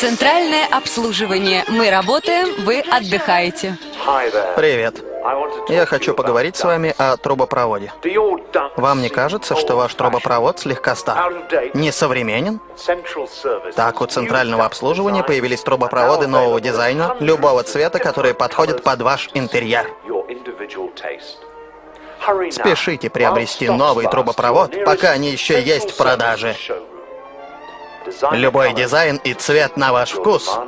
Центральное обслуживание. Мы работаем, вы отдыхаете. Привет. Я хочу поговорить с вами о трубопроводе. Вам не кажется, что ваш трубопровод слегка стар? Несовременен? Так, у центрального обслуживания появились трубопроводы нового дизайна, любого цвета, которые подходят под ваш интерьер. Спешите приобрести новый трубопровод, пока они еще есть в продаже. Любой дизайн и цвет на ваш вкус.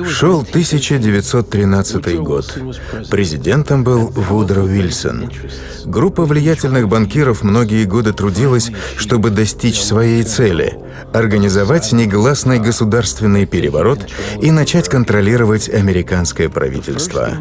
Шел 1913 год. Президентом был Вудро Вильсон. Группа влиятельных банкиров многие годы трудилась, чтобы достичь своей цели – организовать негласный государственный переворот и начать контролировать американское правительство.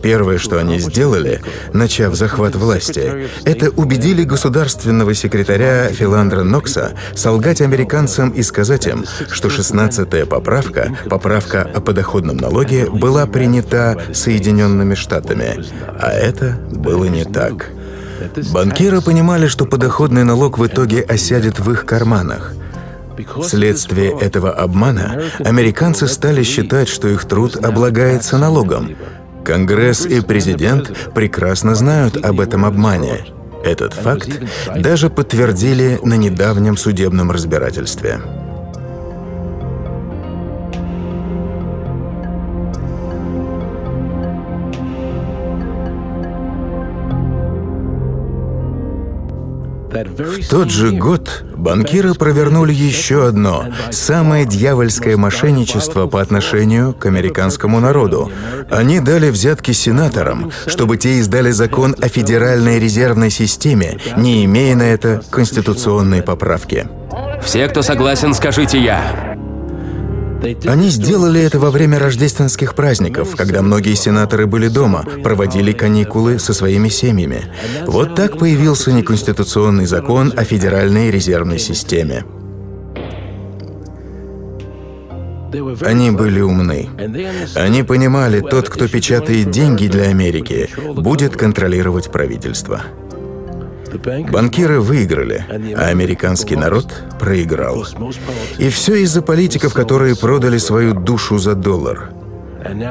Первое, что они сделали, начав захват власти, это убедили государственного секретаря Филандро Нокса солгать американцам и сказать им, что 16-я поправка о подоходном налоге была принята Соединенными Штатами. А это было не так. Банкиры понимали, что подоходный налог в итоге осядет в их карманах. Вследствие этого обмана американцы стали считать, что их труд облагается налогом. Конгресс и президент прекрасно знают об этом обмане. Этот факт даже подтвердили на недавнем судебном разбирательстве. В тот же год банкиры провернули еще одно, самое дьявольское мошенничество по отношению к американскому народу. Они дали взятки сенаторам, чтобы те издали закон о Федеральной резервной системе, не имея на это конституционной поправки. Все, кто согласен, скажите «я». Они сделали это во время рождественских праздников, когда многие сенаторы были дома, проводили каникулы со своими семьями. Вот так появился неконституционный закон о Федеральной резервной системе. Они были умны. Они понимали, тот, кто печатает деньги для Америки, будет контролировать правительство. Банкиры выиграли, а американский народ проиграл. И все из-за политиков, которые продали свою душу за доллар.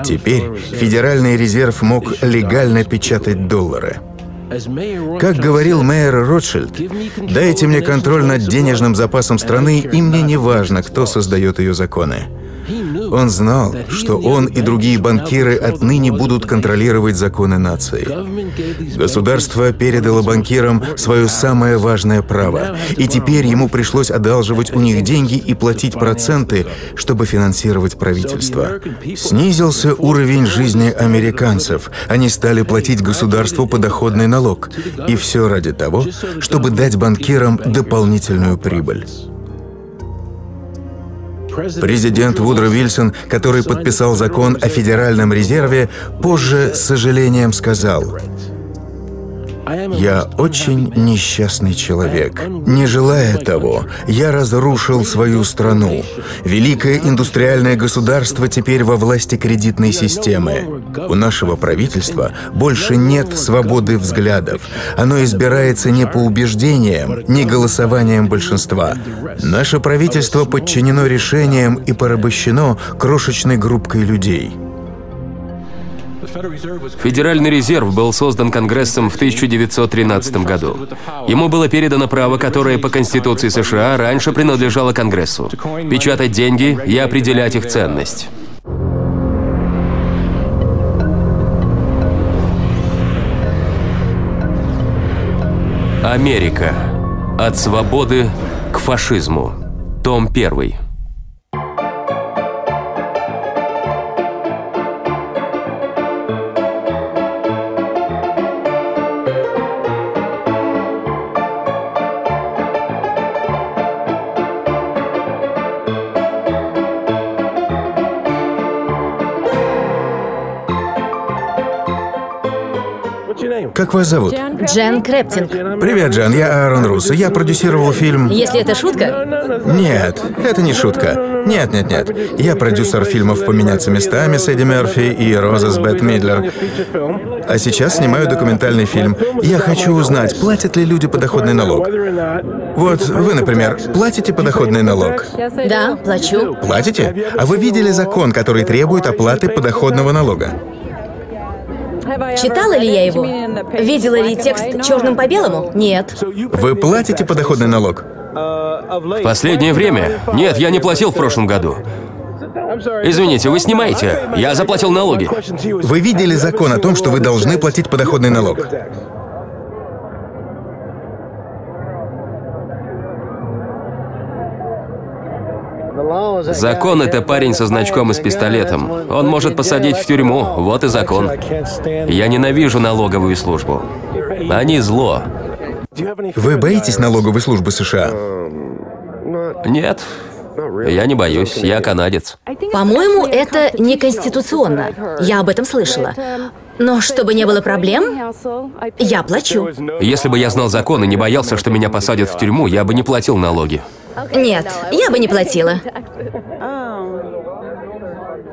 Теперь Федеральный резерв мог легально печатать доллары. Как говорил мэр Ротшильд, «Дайте мне контроль над денежным запасом страны, и мне не важно, кто создает ее законы». Он знал, что он и другие банкиры отныне будут контролировать законы нации. Государство передало банкирам свое самое важное право, и теперь ему пришлось одалживать у них деньги и платить проценты, чтобы финансировать правительство. Снизился уровень жизни американцев, они стали платить государству подоходный налог. И все ради того, чтобы дать банкирам дополнительную прибыль. Президент Вудро Вильсон, который подписал закон о Федеральном резерве, позже с сожалением сказал: «Я очень несчастный человек. Не желая того, я разрушил свою страну. Великое индустриальное государство теперь во власти кредитной системы. У нашего правительства больше нет свободы взглядов. Оно избирается не по убеждениям, не голосованием большинства. Наше правительство подчинено решениям и порабощено крошечной группкой людей». Федеральный резерв был создан Конгрессом в 1913 году. Ему было передано право, которое по Конституции США раньше принадлежало Конгрессу – печатать деньги и определять их ценность. Америка. От свободы к фашизму. Том 1. Как вас зовут? Джен Крептинг. Привет, Джен, я Аарон Руссо. Я продюсировал фильм... Если это шутка, Нет, это не шутка. Нет. Я продюсер фильмов «Поменяться местами» с Эдди Мерфи и «Роза» с Бет Мидлер. А сейчас снимаю документальный фильм. Я хочу узнать, платят ли люди подоходный налог. Вот вы, например, платите подоходный налог? да, плачу. Платите? А вы видели закон, который требует оплаты подоходного налога? Читала ли я его? Видела ли текст черным по белому? Нет. Вы платите подоходный налог? В последнее время? Нет, я не платил в прошлом году. Извините, вы снимаете? Я заплатил налоги. Вы видели закон о том, что вы должны платить подоходный налог? Закон — это парень со значком и с пистолетом. Он может посадить в тюрьму, вот и закон. Я ненавижу налоговую службу. Они зло. Вы боитесь налоговой службы США? Нет, я не боюсь, я канадец. По-моему, это неконституционно. Я об этом слышала. Но чтобы не было проблем, я плачу. Если бы я знал закон и не боялся, что меня посадят в тюрьму, я бы не платил налоги. Нет, я бы не платила.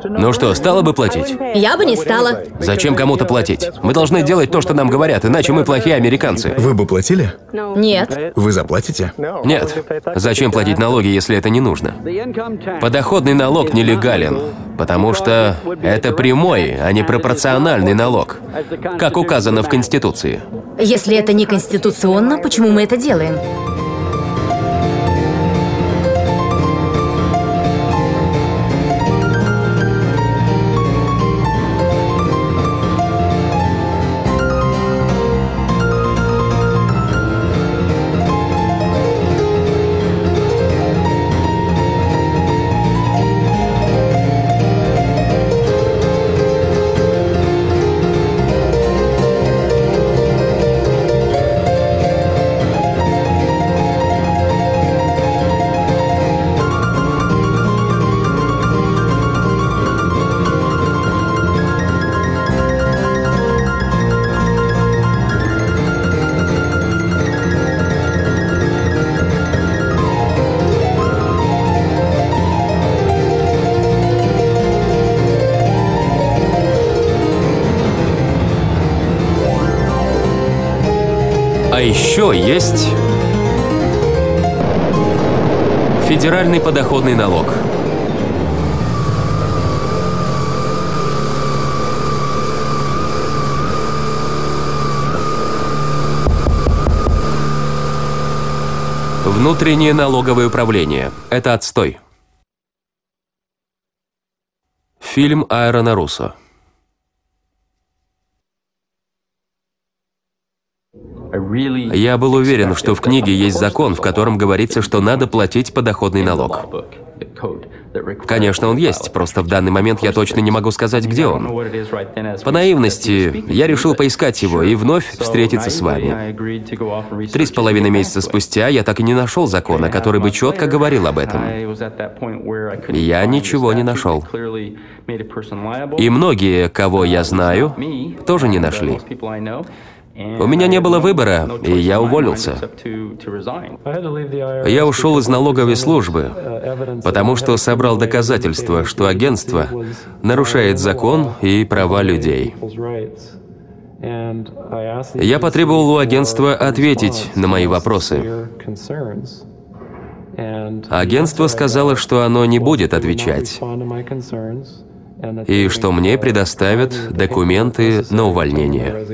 Ну что, стала бы платить? Я бы не стала. Зачем кому-то платить? Мы должны делать то, что нам говорят, иначе мы плохие американцы. Вы бы платили? Нет. Вы заплатите? Нет. Зачем платить налоги, если это не нужно? Подоходный налог нелегален, потому что это прямой, а не пропорциональный налог, как указано в Конституции. Если это неконституционно, почему мы это делаем? А еще есть федеральный подоходный налог. Внутреннее налоговое управление. Это отстой. Фильм Аарона Руссо. Я был уверен, что в книге есть закон, в котором говорится, что надо платить подоходный налог. Конечно, он есть, просто в данный момент я точно не могу сказать, где он. По наивности, я решил поискать его и вновь встретиться с вами. 3,5 месяца спустя я так и не нашел закона, который бы четко говорил об этом. Я ничего не нашел. И многие, кого я знаю, тоже не нашли. У меня не было выбора, и я уволился. Я ушел из налоговой службы, потому что собрал доказательства, что агентство нарушает закон и права людей. Я потребовал у агентства ответить на мои вопросы. Агентство сказало, что оно не будет отвечать. и что мне предоставят документы на увольнение.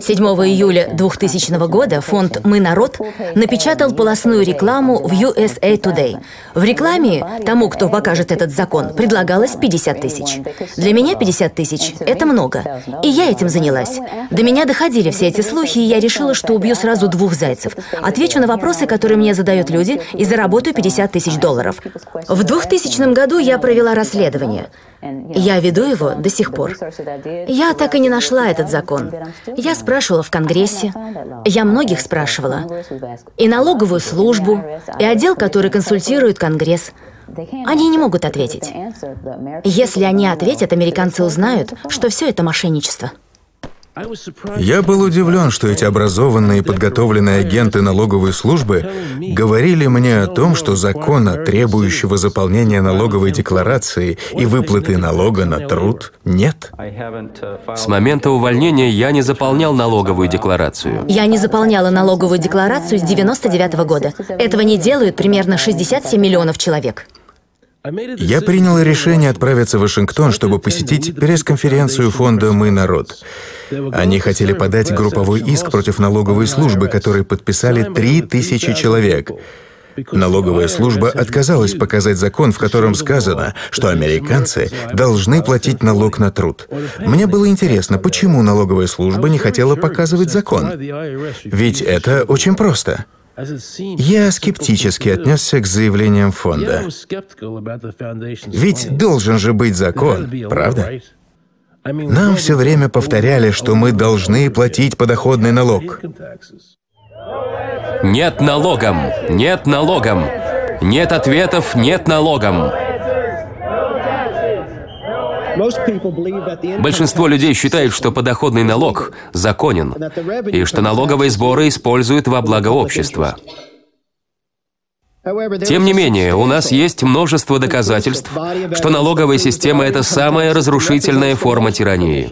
7 июля 2000 года фонд «Мы народ» напечатал полостную рекламу в USA Today. В рекламе тому, кто покажет этот закон, предлагалось 50 тысяч. Для меня 50 тысяч – это много. И я этим занялась. До меня доходили все эти слухи, и я решила, что убью сразу 2 зайцев. Отвечу на вопросы, которые мне задают люди, и заработаю 50 тысяч долларов. В 2000 году я провела расследование. Я веду его до сих пор. Я так и не нашла этот закон. Я спрашивала в Конгрессе, я многих спрашивала. И налоговую службу, и отдел, который консультирует Конгресс. Они не могут ответить. Если они ответят, американцы узнают, что все это мошенничество. Я был удивлен, что эти образованные и подготовленные агенты налоговой службы говорили мне о том, что закона, требующего заполнения налоговой декларации и выплаты налога на труд, нет. С момента увольнения я не заполнял налоговую декларацию. Я не заполняла налоговую декларацию с 1999 года. Этого не делают примерно 67 миллионов человек. Я принял решение отправиться в Вашингтон, чтобы посетить пресс-конференцию фонда «Мы народ». Они хотели подать групповой иск против налоговой службы, который подписали 3000 человек. Налоговая служба отказалась показать закон, в котором сказано, что американцы должны платить налог на труд. Мне было интересно, почему налоговая служба не хотела показывать закон. Ведь это очень просто. Я скептически отнесся к заявлениям фонда. Ведь должен же быть закон, правда? Нам все время повторяли, что мы должны платить подоходный налог. Нет налогом! Нет налогом! Нет ответов, нет налогом! Большинство людей считают, что подоходный налог законен, и что налоговые сборы используют во благо общества. Тем не менее, у нас есть множество доказательств, что налоговая система – это самая разрушительная форма тирании.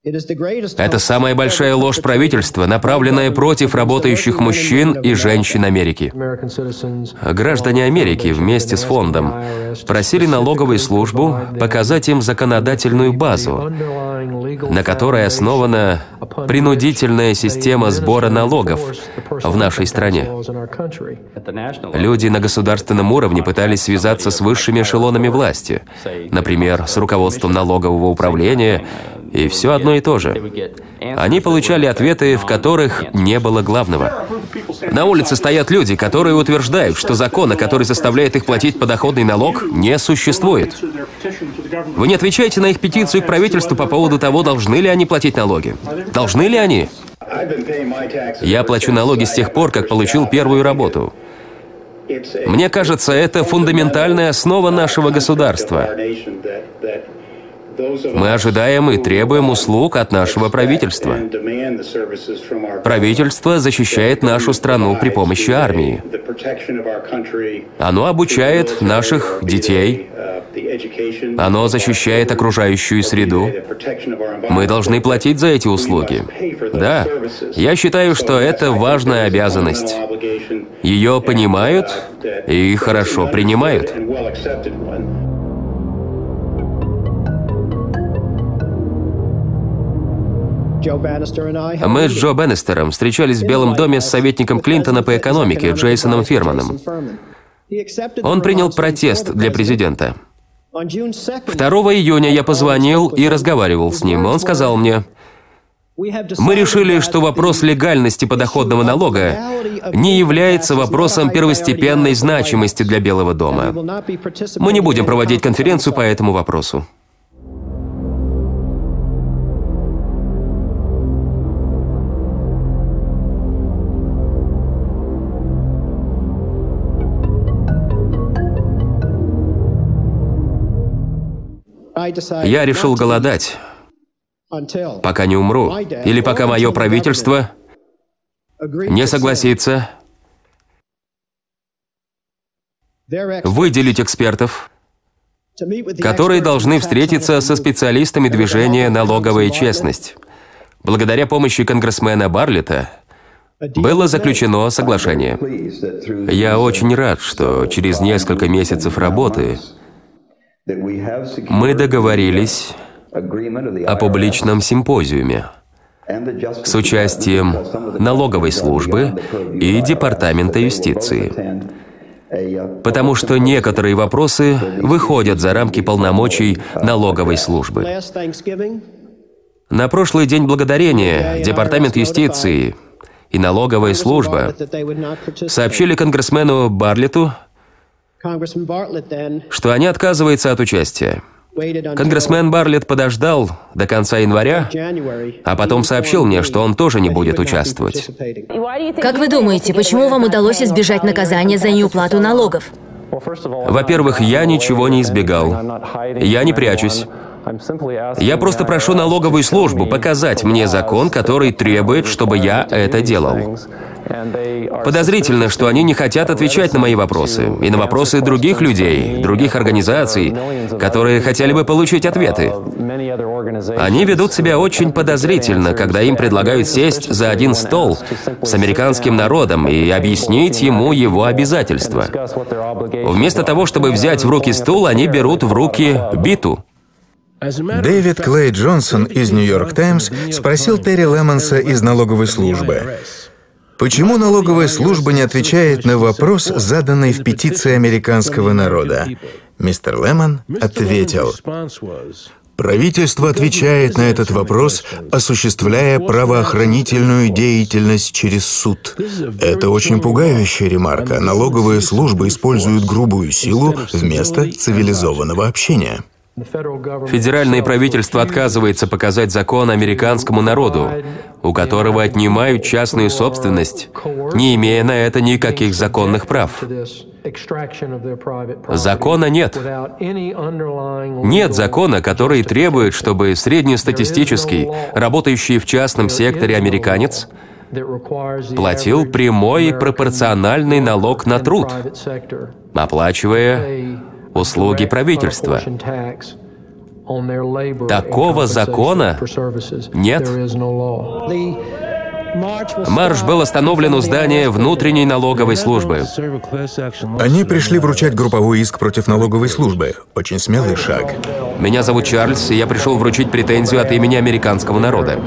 Это самая большая ложь правительства, направленная против работающих мужчин и женщин Америки. Граждане Америки вместе с фондом просили налоговую службу показать им законодательную базу, на которой основана принудительная система сбора налогов в нашей стране. Люди на государственном уровне пытались связаться с высшими эшелонами власти, например, с руководством налогового управления, и все одно и то же. Они получали ответы, в которых не было главного. На улице стоят люди, которые утверждают, что закона, который заставляет их платить подоходный налог, не существует. Вы не отвечаете на их петицию к правительству по поводу того, должны ли они платить налоги. Должны ли они? Я плачу налоги с тех пор, как получил первую работу. Мне кажется, это фундаментальная основа нашего государства. Мы ожидаем и требуем услуг от нашего правительства. Правительство защищает нашу страну при помощи армии. Оно обучает наших детей. Оно защищает окружающую среду. Мы должны платить за эти услуги. Да, я считаю, что это важная обязанность. Ее понимают и хорошо принимают. Мы с Джо Беннистером встречались в Белом доме с советником Клинтона по экономике Джейсоном Фирманом. Он принял протест для президента. 2 июня я позвонил и разговаривал с ним. Он сказал мне: «Мы решили, что вопрос легальности подоходного налога не является вопросом первостепенной значимости для Белого дома. Мы не будем проводить конференцию по этому вопросу». Я решил голодать, пока не умру, или пока мое правительство не согласится выделить экспертов, которые должны встретиться со специалистами движения «Налоговая честность». Благодаря помощи конгрессмена Барлетта было заключено соглашение. Я очень рад, что через несколько месяцев работы Мы договорились о публичном симпозиуме с участием налоговой службы и Департамента юстиции, потому что некоторые вопросы выходят за рамки полномочий налоговой службы. На прошлый День Благодарения Департамент юстиции и налоговая служба сообщили конгрессмену Барлетту, что они отказываются от участия. Конгрессмен Барлетт подождал до конца января, а потом сообщил мне, что он тоже не будет участвовать. Как вы думаете, почему вам удалось избежать наказания за неуплату налогов? Во-первых, я ничего не избегал. Я не прячусь. Я просто прошу налоговую службу показать мне закон, который требует, чтобы я это делал. Подозрительно, что они не хотят отвечать на мои вопросы и на вопросы других людей, других организаций, которые хотели бы получить ответы. Они ведут себя очень подозрительно, когда им предлагают сесть за один стол с американским народом и объяснить ему его обязательства. Вместо того, чтобы взять в руки стул, они берут в руки биту. Дэвид Клей Джонсон из «Нью-Йорк Таймс» спросил Терри Лемонса из налоговой службы, почему налоговая служба не отвечает на вопрос, заданный в петиции американского народа. Мистер Лемон ответил: правительство отвечает на этот вопрос, осуществляя правоохранительную деятельность через суд. Это очень пугающая ремарка. Налоговая служба использует грубую силу вместо цивилизованного общения. Федеральное правительство отказывается показать закон американскому народу, у которого отнимают частную собственность, не имея на это никаких законных прав. Закона нет. Нет закона, который требует, чтобы среднестатистический, работающий в частном секторе американец платил прямой и пропорциональный налог на труд, оплачивая услуги правительства. Такого закона нет. Марш был остановлен у здания внутренней налоговой службы. Они пришли вручать групповой иск против налоговой службы. Очень смелый шаг. Меня зовут Чарльз, и я пришел вручить претензию от имени американского народа.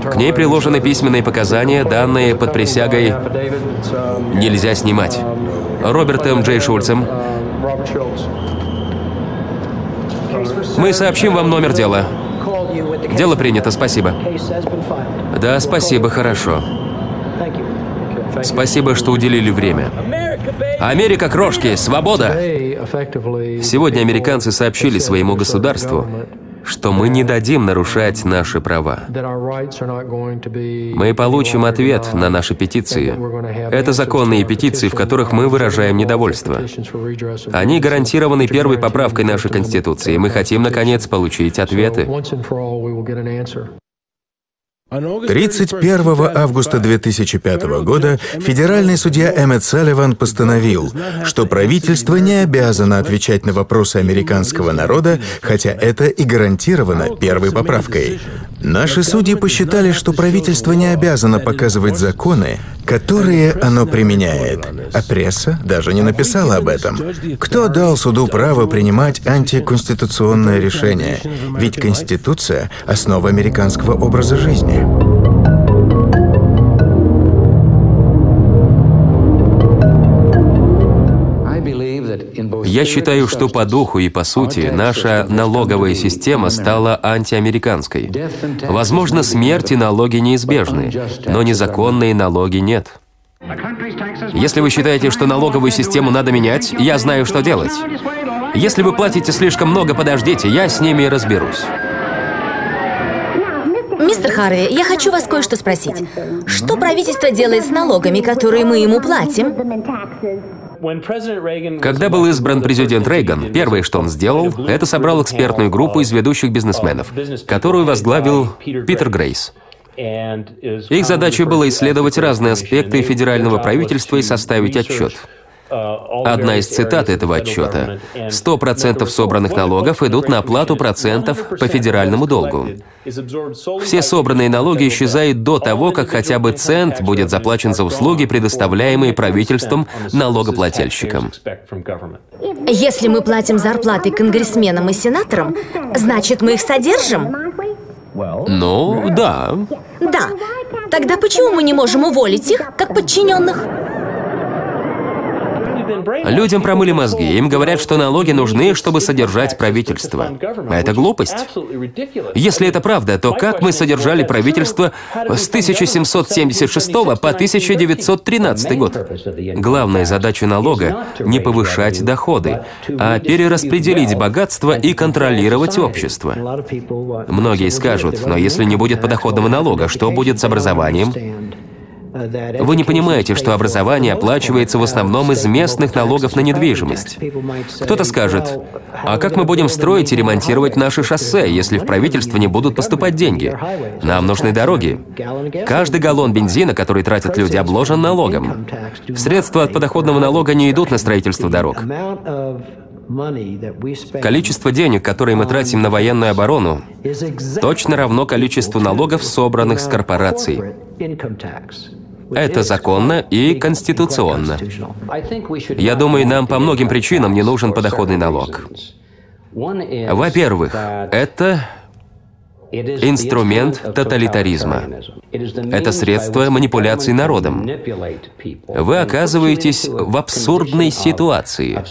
К ней приложены письменные показания, данные под присягой нельзя снимать. Робертом Джей Шульцем. Мы сообщим вам номер дела. Дело принято, спасибо. Да, спасибо, хорошо. Спасибо, что уделили время. Америка, крошки, свобода! Сегодня американцы сообщили своему государству, что мы не дадим нарушать наши права. Мы получим ответ на наши петиции. Это законные петиции, в которых мы выражаем недовольство. Они гарантированы первой поправкой нашей Конституции. Мы хотим, наконец, получить ответы. 31 августа 2005 года федеральный судья Эммет Салливан постановил, что правительство не обязано отвечать на вопросы американского народа, хотя это и гарантировано первой поправкой. Наши судьи посчитали, что правительство не обязано показывать законы, которые оно применяет, а пресса даже не написала об этом. Кто дал суду право принимать антиконституционное решение? Ведь Конституция — основа американского образа жизни. Я считаю, что по духу и по сути наша налоговая система стала антиамериканской. Возможно, смерть и налоги неизбежны, но незаконные налоги нет. Если вы считаете, что налоговую систему надо менять, я знаю, что делать. Если вы платите слишком много, подождите, я с ними разберусь. Мистер Харви, я хочу вас кое-что спросить. Что правительство делает с налогами, которые мы ему платим? Когда был избран президент Рейган, первое, что он сделал, это собрал экспертную группу из ведущих бизнесменов, которую возглавил Питер Грейс. Их задачей было исследовать разные аспекты федерального правительства и составить отчет. Одна из цитат этого отчета: 100% собранных налогов идут на оплату процентов по федеральному долгу. Все собранные налоги исчезают до того, как хотя бы цент будет заплачен за услуги, предоставляемые правительством налогоплательщикам. Если мы платим зарплаты конгрессменам и сенаторам, значит, мы их содержим? Ну, да. Да. Тогда почему мы не можем уволить их, как подчиненных? Людям промыли мозги. Им говорят, что налоги нужны, чтобы содержать правительство. Это глупость. Если это правда, то как мы содержали правительство с 1776 по 1913 год? Главная задача налога — не повышать доходы, а перераспределить богатство и контролировать общество. Многие скажут: но если не будет подоходного налога, что будет с образованием? Вы не понимаете, что образование оплачивается в основном из местных налогов на недвижимость. Кто-то скажет: а как мы будем строить и ремонтировать наши шоссе, если в правительство не будут поступать деньги? Нам нужны дороги. Каждый галлон бензина, который тратят люди, обложен налогом. Средства от подоходного налога не идут на строительство дорог. Количество денег, которые мы тратим на военную оборону, точно равно количеству налогов, собранных с корпораций. Это законно и конституционно. Я думаю, нам по многим причинам не нужен подоходный налог. Во-первых, это инструмент тоталитаризма. Это средство манипуляции народом. Вы оказываетесь в абсурдной ситуации.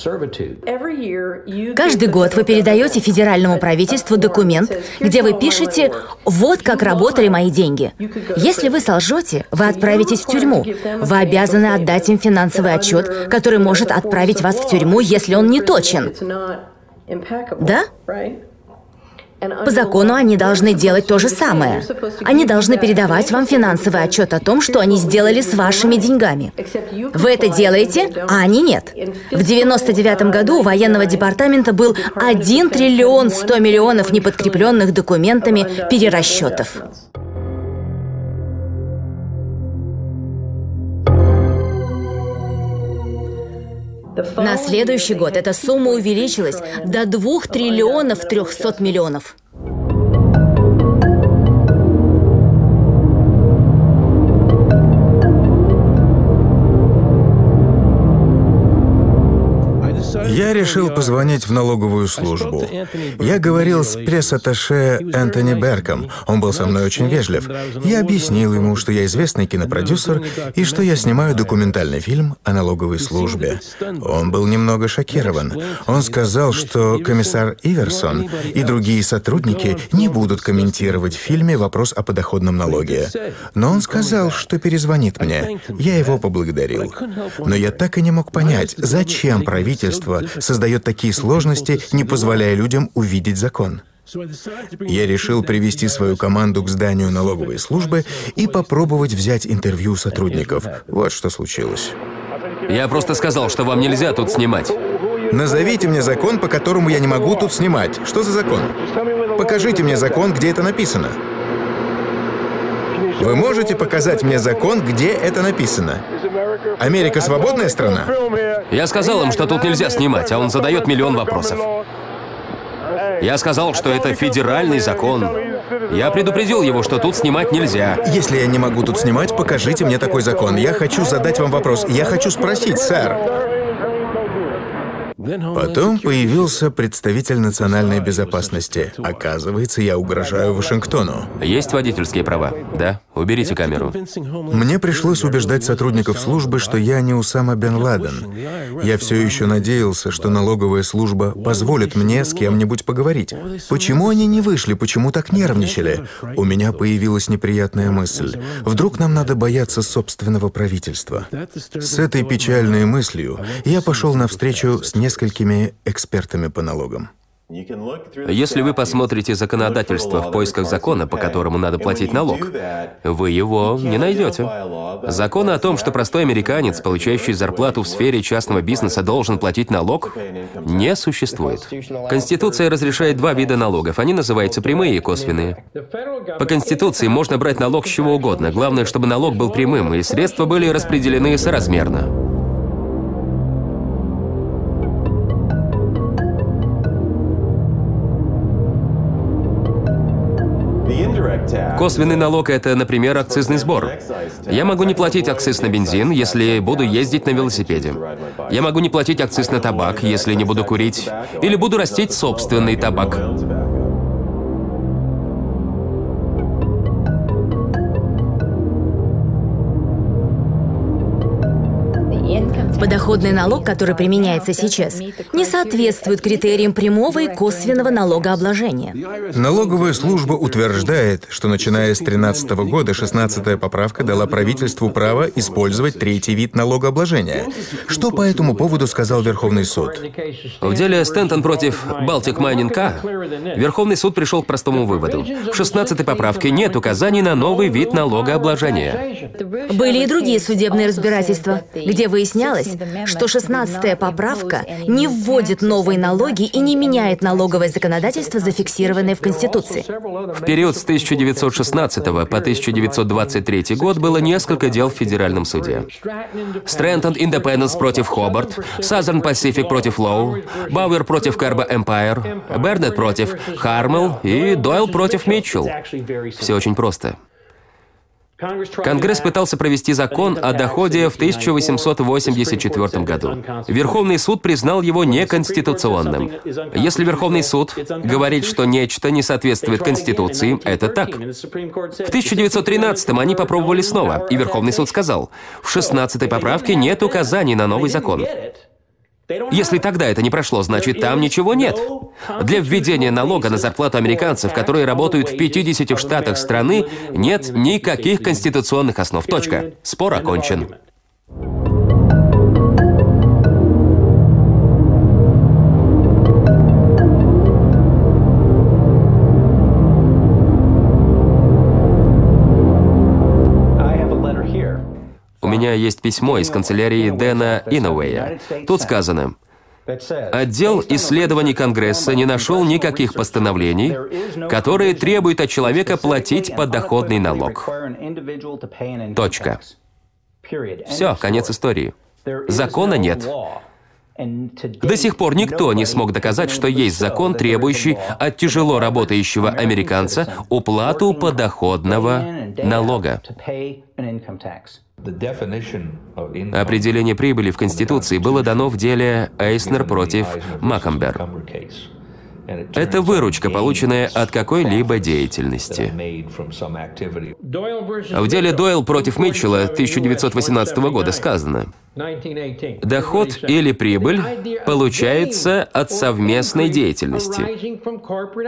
Каждый год вы передаете федеральному правительству документ, где вы пишете: «Вот как работали мои деньги». Если вы солжете, вы отправитесь в тюрьму. Вы обязаны отдать им финансовый отчет, который может отправить вас в тюрьму, если он не точен. Да? По закону они должны делать то же самое. Они должны передавать вам финансовый отчет о том, что они сделали с вашими деньгами. Вы это делаете, а они нет. В 1999 году у военного департамента был 1 триллион 100 миллионов неподкрепленных документами перерасчетов. На следующий год эта сумма увеличилась до 2 триллионов 300 миллионов. Я решил позвонить в налоговую службу. Я говорил с пресс-атташе Энтони Берком. Он был со мной очень вежлив. Я объяснил ему, что я известный кинопродюсер и что я снимаю документальный фильм о налоговой службе. Он был немного шокирован. Он сказал, что комиссар Иверсон и другие сотрудники не будут комментировать в фильме вопрос о подоходном налоге. Но он сказал, что перезвонит мне. Я его поблагодарил. Но я так и не мог понять, зачем правительство создает такие сложности, не позволяя людям увидеть закон. Я решил привести свою команду к зданию налоговой службы и попробовать взять интервью сотрудников. Вот что случилось. Я просто сказал, что вам нельзя тут снимать. Назовите мне закон, по которому я не могу тут снимать. Что за закон? Покажите мне закон, где это написано. Вы можете показать мне закон, где это написано? Америка свободная страна? Я сказал им, что тут нельзя снимать, а он задает миллион вопросов. Я сказал, что это федеральный закон. Я предупредил его, что тут снимать нельзя. Если я не могу тут снимать, покажите мне такой закон. Я хочу задать вам вопрос. Я хочу спросить, сэр. Потом появился представитель национальной безопасности. Оказывается, я угрожаю Вашингтону. Есть водительские права? Да? Уберите камеру. Мне пришлось убеждать сотрудников службы, что я не Усама бен Ладен. Я все еще надеялся, что налоговая служба позволит мне с кем-нибудь поговорить. Почему они не вышли? Почему так нервничали? У меня появилась неприятная мысль. Вдруг нам надо бояться собственного правительства? С этой печальной мыслью я пошел на встречу с несколькими экспертами по налогам. Если вы посмотрите законодательство в поисках закона, по которому надо платить налог, вы его не найдете. Закона о том, что простой американец, получающий зарплату в сфере частного бизнеса, должен платить налог, не существует. Конституция разрешает два вида налогов. Они называются прямые и косвенные. По Конституции можно брать налог с чего угодно. Главное, чтобы налог был прямым, и средства были распределены соразмерно. Косвенный налог — это, например, акцизный сбор. Я могу не платить акциз на бензин, если буду ездить на велосипеде. Я могу не платить акциз на табак, если не буду курить. Или буду растить собственный табак. Подоходный налог, который применяется сейчас, не соответствует критериям прямого и косвенного налогообложения. Налоговая служба утверждает, что начиная с 2013 года 16-я поправка дала правительству право использовать третий вид налогообложения. Что по этому поводу сказал Верховный суд? В деле Стентон против Baltic Mining Co. Верховный суд пришел к простому выводу. В 16-й поправке нет указаний на новый вид налогообложения. Были и другие судебные разбирательства, где выяснялось, что 16-я поправка не вводит новые налоги и не меняет налоговое законодательство, зафиксированное в Конституции. В период с 1916 по 1923 год было несколько дел в федеральном суде. Стрэндон Индепенденс против Хобарт, Southern Pacific против Лоу, Бауэр против Карба Эмпайр, Бернетт против Хармелл и Дойл против Митчелл. Все очень просто. Конгресс пытался провести закон о доходе в 1884 году. Верховный суд признал его неконституционным. Если Верховный суд говорит, что нечто не соответствует Конституции, это так. В 1913-м они попробовали снова, и Верховный суд сказал, в 16-й поправке нет указаний на новый закон. Если тогда это не прошло, значит, там ничего нет. Для введения налога на зарплату американцев, которые работают в 50 штатах страны, нет никаких конституционных основ. Точка. Спор окончен. У меня есть письмо из канцелярии Дэна Инауэя. Тут сказано: отдел исследований Конгресса не нашел никаких постановлений, которые требуют от человека платить подоходный налог. Точка. Все, конец истории. Закона нет. До сих пор никто не смог доказать, что есть закон, требующий от тяжело работающего американца уплату подоходного налога. Определение прибыли в Конституции было дано в деле Эйснер против Маккомбер. Это выручка, полученная от какой-либо деятельности. В деле Дойл против Митчелла 1918 года сказано: доход или прибыль получается от совместной деятельности.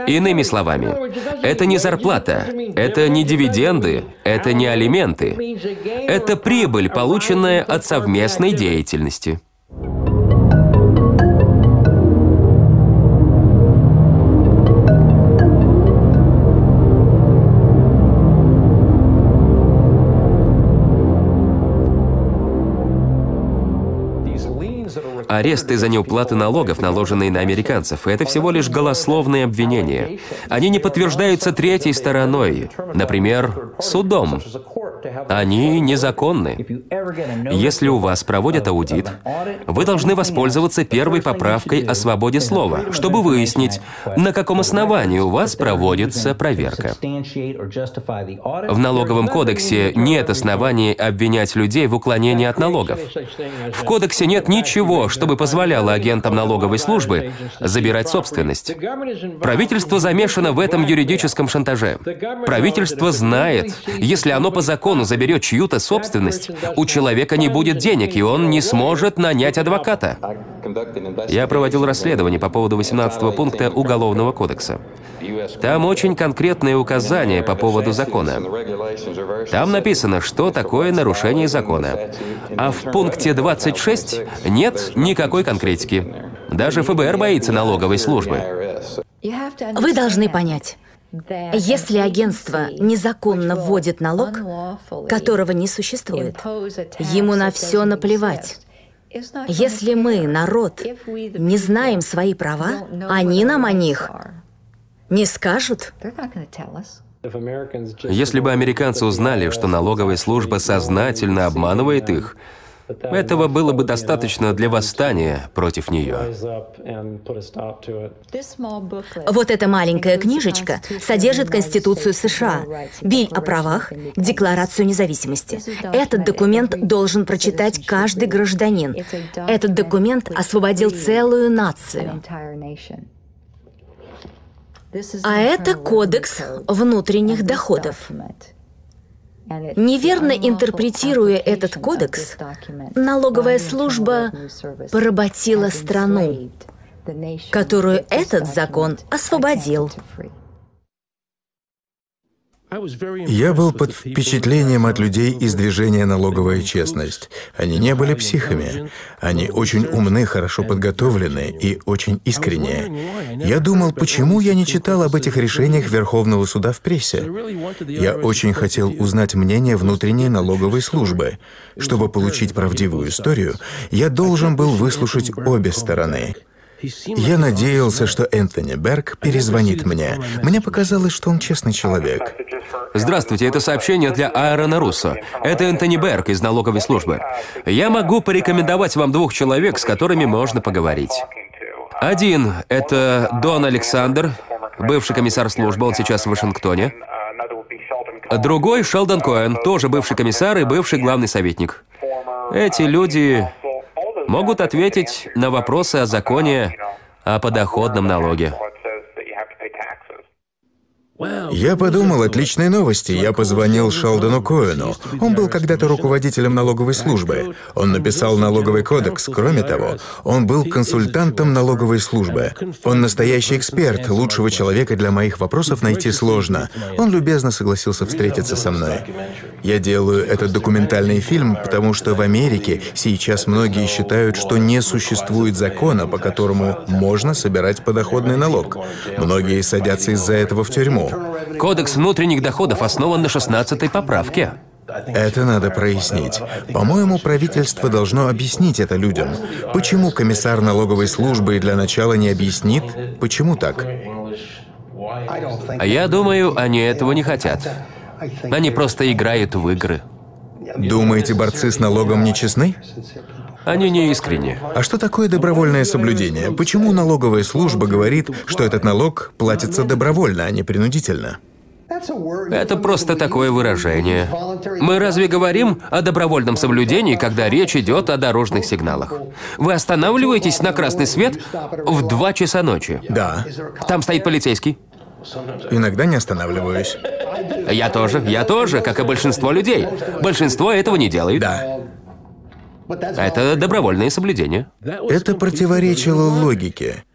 Иными словами, это не зарплата, это не дивиденды, это не алименты. Это прибыль, полученная от совместной деятельности. Аресты за неуплату налогов, наложенные на американцев, это всего лишь голословные обвинения. Они не подтверждаются третьей стороной, например, судом. Они незаконны. Если у вас проводят аудит, вы должны воспользоваться первой поправкой о свободе слова, чтобы выяснить, на каком основании у вас проводится проверка. В налоговом кодексе нет оснований обвинять людей в уклонении от налогов. В кодексе нет ничего, чтобы позволяло агентам налоговой службы забирать собственность. Правительство замешано в этом юридическом шантаже. Правительство знает, если оно по закону заберет чью-то собственность, у человека не будет денег, и он не сможет нанять адвоката. Я проводил расследование по поводу 18-го пункта Уголовного кодекса. Там очень конкретные указания по поводу закона. Там написано, что такое нарушение закона. А в пункте 26 нет никакой конкретики. Даже ФБР боится налоговой службы. Вы должны понять, если агентство незаконно вводит налог, которого не существует, ему на все наплевать. Если мы, народ, не знаем свои права, они нам о них не скажут. Если бы американцы узнали, что налоговая служба сознательно обманывает их, Этого было бы достаточно для восстания против нее. Вот эта маленькая книжечка содержит Конституцию США, Биль о правах, Декларацию независимости. Этот документ должен прочитать каждый гражданин. Этот документ освободил целую нацию. А это Кодекс внутренних доходов. Неверно интерпретируя этот кодекс, налоговая служба поработила страну, которую этот закон освободил. Я был под впечатлением от людей из движения «Налоговая честность». Они не были психами. Они очень умны, хорошо подготовлены и очень искренние. Я думал, почему я не читал об этих решениях Верховного суда в прессе? Я очень хотел узнать мнение внутренней налоговой службы. Чтобы получить правдивую историю, я должен был выслушать обе стороны. Я надеялся, что Энтони Берг перезвонит мне. Мне показалось, что он честный человек. Здравствуйте, это сообщение для Аарона Руссо. Это Энтони Берг из налоговой службы. Я могу порекомендовать вам 2 человек, с которыми можно поговорить. Один — это Дон Александр, бывший комиссар службы, он сейчас в Вашингтоне. Другой — Шелдон Коэн, тоже бывший комиссар и бывший главный советник. Эти люди могут ответить на вопросы о законе о подоходном налоге. Я подумал, отличные новости. Я позвонил Шелдону Коэну. Он был когда-то руководителем налоговой службы. Он написал налоговый кодекс. Кроме того, он был консультантом налоговой службы. Он настоящий эксперт. Лучшего человека для моих вопросов найти сложно. Он любезно согласился встретиться со мной. Я делаю этот документальный фильм, потому что в Америке сейчас многие считают, что не существует закона, по которому можно собирать подоходный налог. Многие садятся из-за этого в тюрьму. Кодекс внутренних доходов основан на 16-й поправке. Это надо прояснить. По-моему, правительство должно объяснить это людям. Почему комиссар налоговой службы для начала не объяснит, почему так? Я думаю, они этого не хотят. Они просто играют в игры. Думаете, борцы с налогом нечестны? Они не искренни. А что такое добровольное соблюдение? Почему налоговая служба говорит, что этот налог платится добровольно, а не принудительно? Это просто такое выражение. Мы разве говорим о добровольном соблюдении, когда речь идет о дорожных сигналах? Вы останавливаетесь на красный свет в 2 часа ночи. Да. Там стоит полицейский. Иногда не останавливаюсь. Я тоже, как и большинство людей. Большинство этого не делает. Да. Это добровольное соблюдение. Это противоречило логике.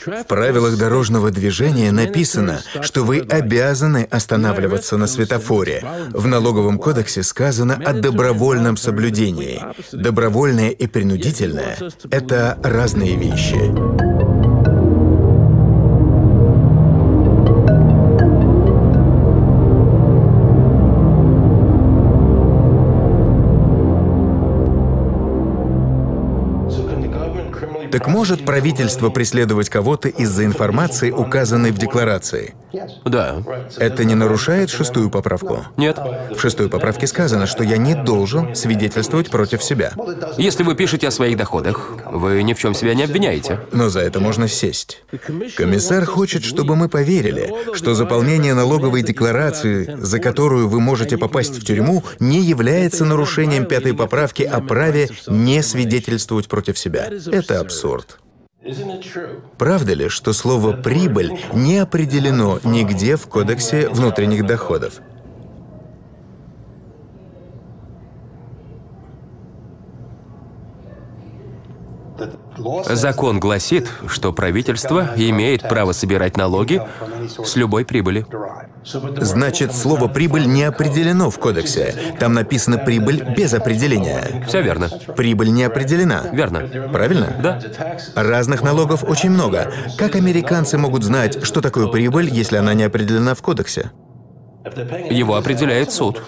В правилах дорожного движения написано, что вы обязаны останавливаться на светофоре. В налоговом кодексе сказано о добровольном соблюдении. Добровольное и принудительное — это разные вещи. Так может правительство преследовать кого-то из-за информации, указанной в декларации? Да. Это не нарушает 6-ю поправку? Нет. В 6-й поправке сказано, что я не должен свидетельствовать против себя. Если вы пишете о своих доходах, вы ни в чем себя не обвиняете. Но за это можно сесть. Комиссар хочет, чтобы мы поверили, что заполнение налоговой декларации, за которую вы можете попасть в тюрьму, не является нарушением 5-й поправки о праве не свидетельствовать против себя. Это абсурд. Правда ли, что слово «прибыль» не определено нигде в Кодексе внутренних доходов? Закон гласит, что правительство имеет право собирать налоги с любой прибыли. Значит, слово «прибыль» не определено в Кодексе. Там написано «прибыль» без определения. Все верно. Прибыль не определена. Верно. Правильно? Да. Разных налогов очень много. Как американцы могут знать, что такое прибыль, если она не определена в Кодексе? Его определяет суд.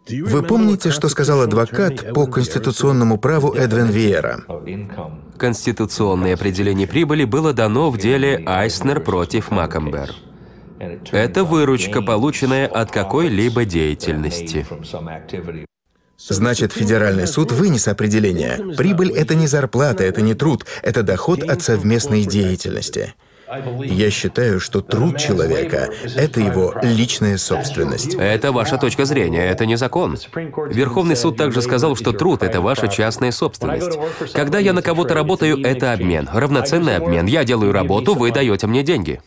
Вы помните, что сказал адвокат по конституционному праву Эдвин Виера? Конституционное определение прибыли было дано в деле Айснер против Маккомбер. Это выручка, полученная от какой-либо деятельности. Значит, федеральный суд вынес определение. Прибыль — это не зарплата, это не труд, это доход от совместной деятельности. Я считаю, что труд человека — это его личная собственность. Это ваша точка зрения, это не закон. Верховный суд также сказал, что труд — это ваша частная собственность. Когда я на кого-то работаю, это обмен, равноценный обмен. Я делаю работу, вы даете мне деньги.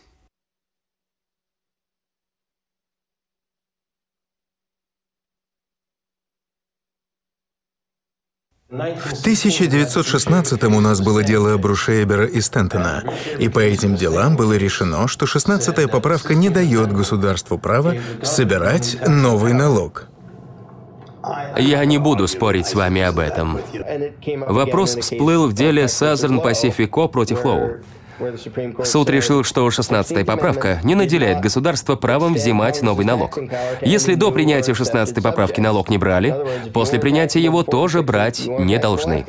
В 1916-м у нас было дело Брушейбера и Стентона, и по этим делам было решено, что 16-я поправка не дает государству права собирать новый налог. Я не буду спорить с вами об этом. Вопрос всплыл в деле Southern Pacific Co. против Лоу. Суд решил, что 16-я поправка не наделяет государство правом взимать новый налог. Если до принятия 16-й поправки налог не брали, после принятия его тоже брать не должны.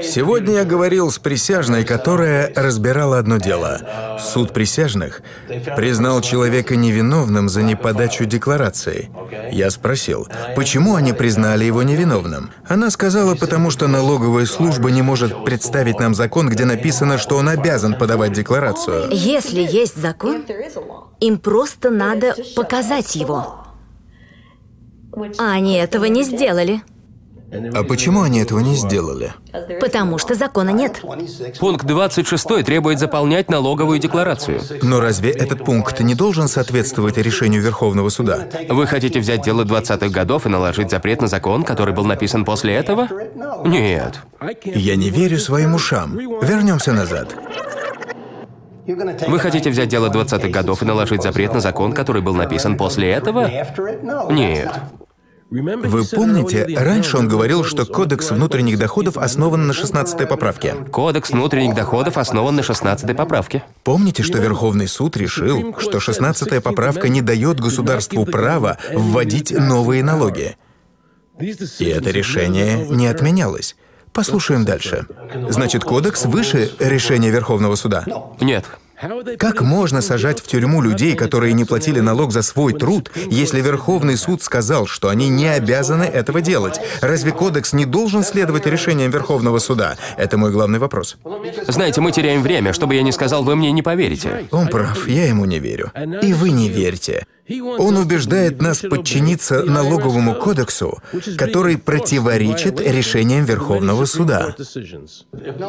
Сегодня я говорил с присяжной, которая разбирала одно дело. Суд присяжных признал человека невиновным за неподачу декларации. Я спросил, почему они признали его невиновным? Она сказала, потому что налоговая служба не может представить нам закон, где написано, что он обязан подавать декларацию. Если есть закон, им просто надо показать его. А они этого не сделали. А почему они этого не сделали? Потому что закона нет. Пункт 26 требует заполнять налоговую декларацию. Но разве этот пункт не должен соответствовать решению Верховного суда? Вы хотите взять дело 20-х годов и наложить запрет на закон, который был написан после этого? Нет. Я не верю своим ушам. Вернемся назад. Вы хотите взять дело 20-х годов и наложить запрет на закон, который был написан после этого? Нет. Вы помните, раньше он говорил, что Кодекс внутренних доходов основан на 16-й поправке. Кодекс внутренних доходов основан на 16-й поправке. Помните, что Верховный суд решил, что 16-я поправка не дает государству права вводить новые налоги? И это решение не отменялось. Послушаем дальше. Значит, Кодекс выше решения Верховного суда? Нет. Как можно сажать в тюрьму людей, которые не платили налог за свой труд, если Верховный суд сказал, что они не обязаны этого делать? Разве Кодекс не должен следовать решениям Верховного суда? Это мой главный вопрос. Знаете, мы теряем время. Чтобы я не сказал, вы мне не поверите. Он прав, я ему не верю. И вы не верьте. Он убеждает нас подчиниться налоговому кодексу, который противоречит решениям Верховного суда.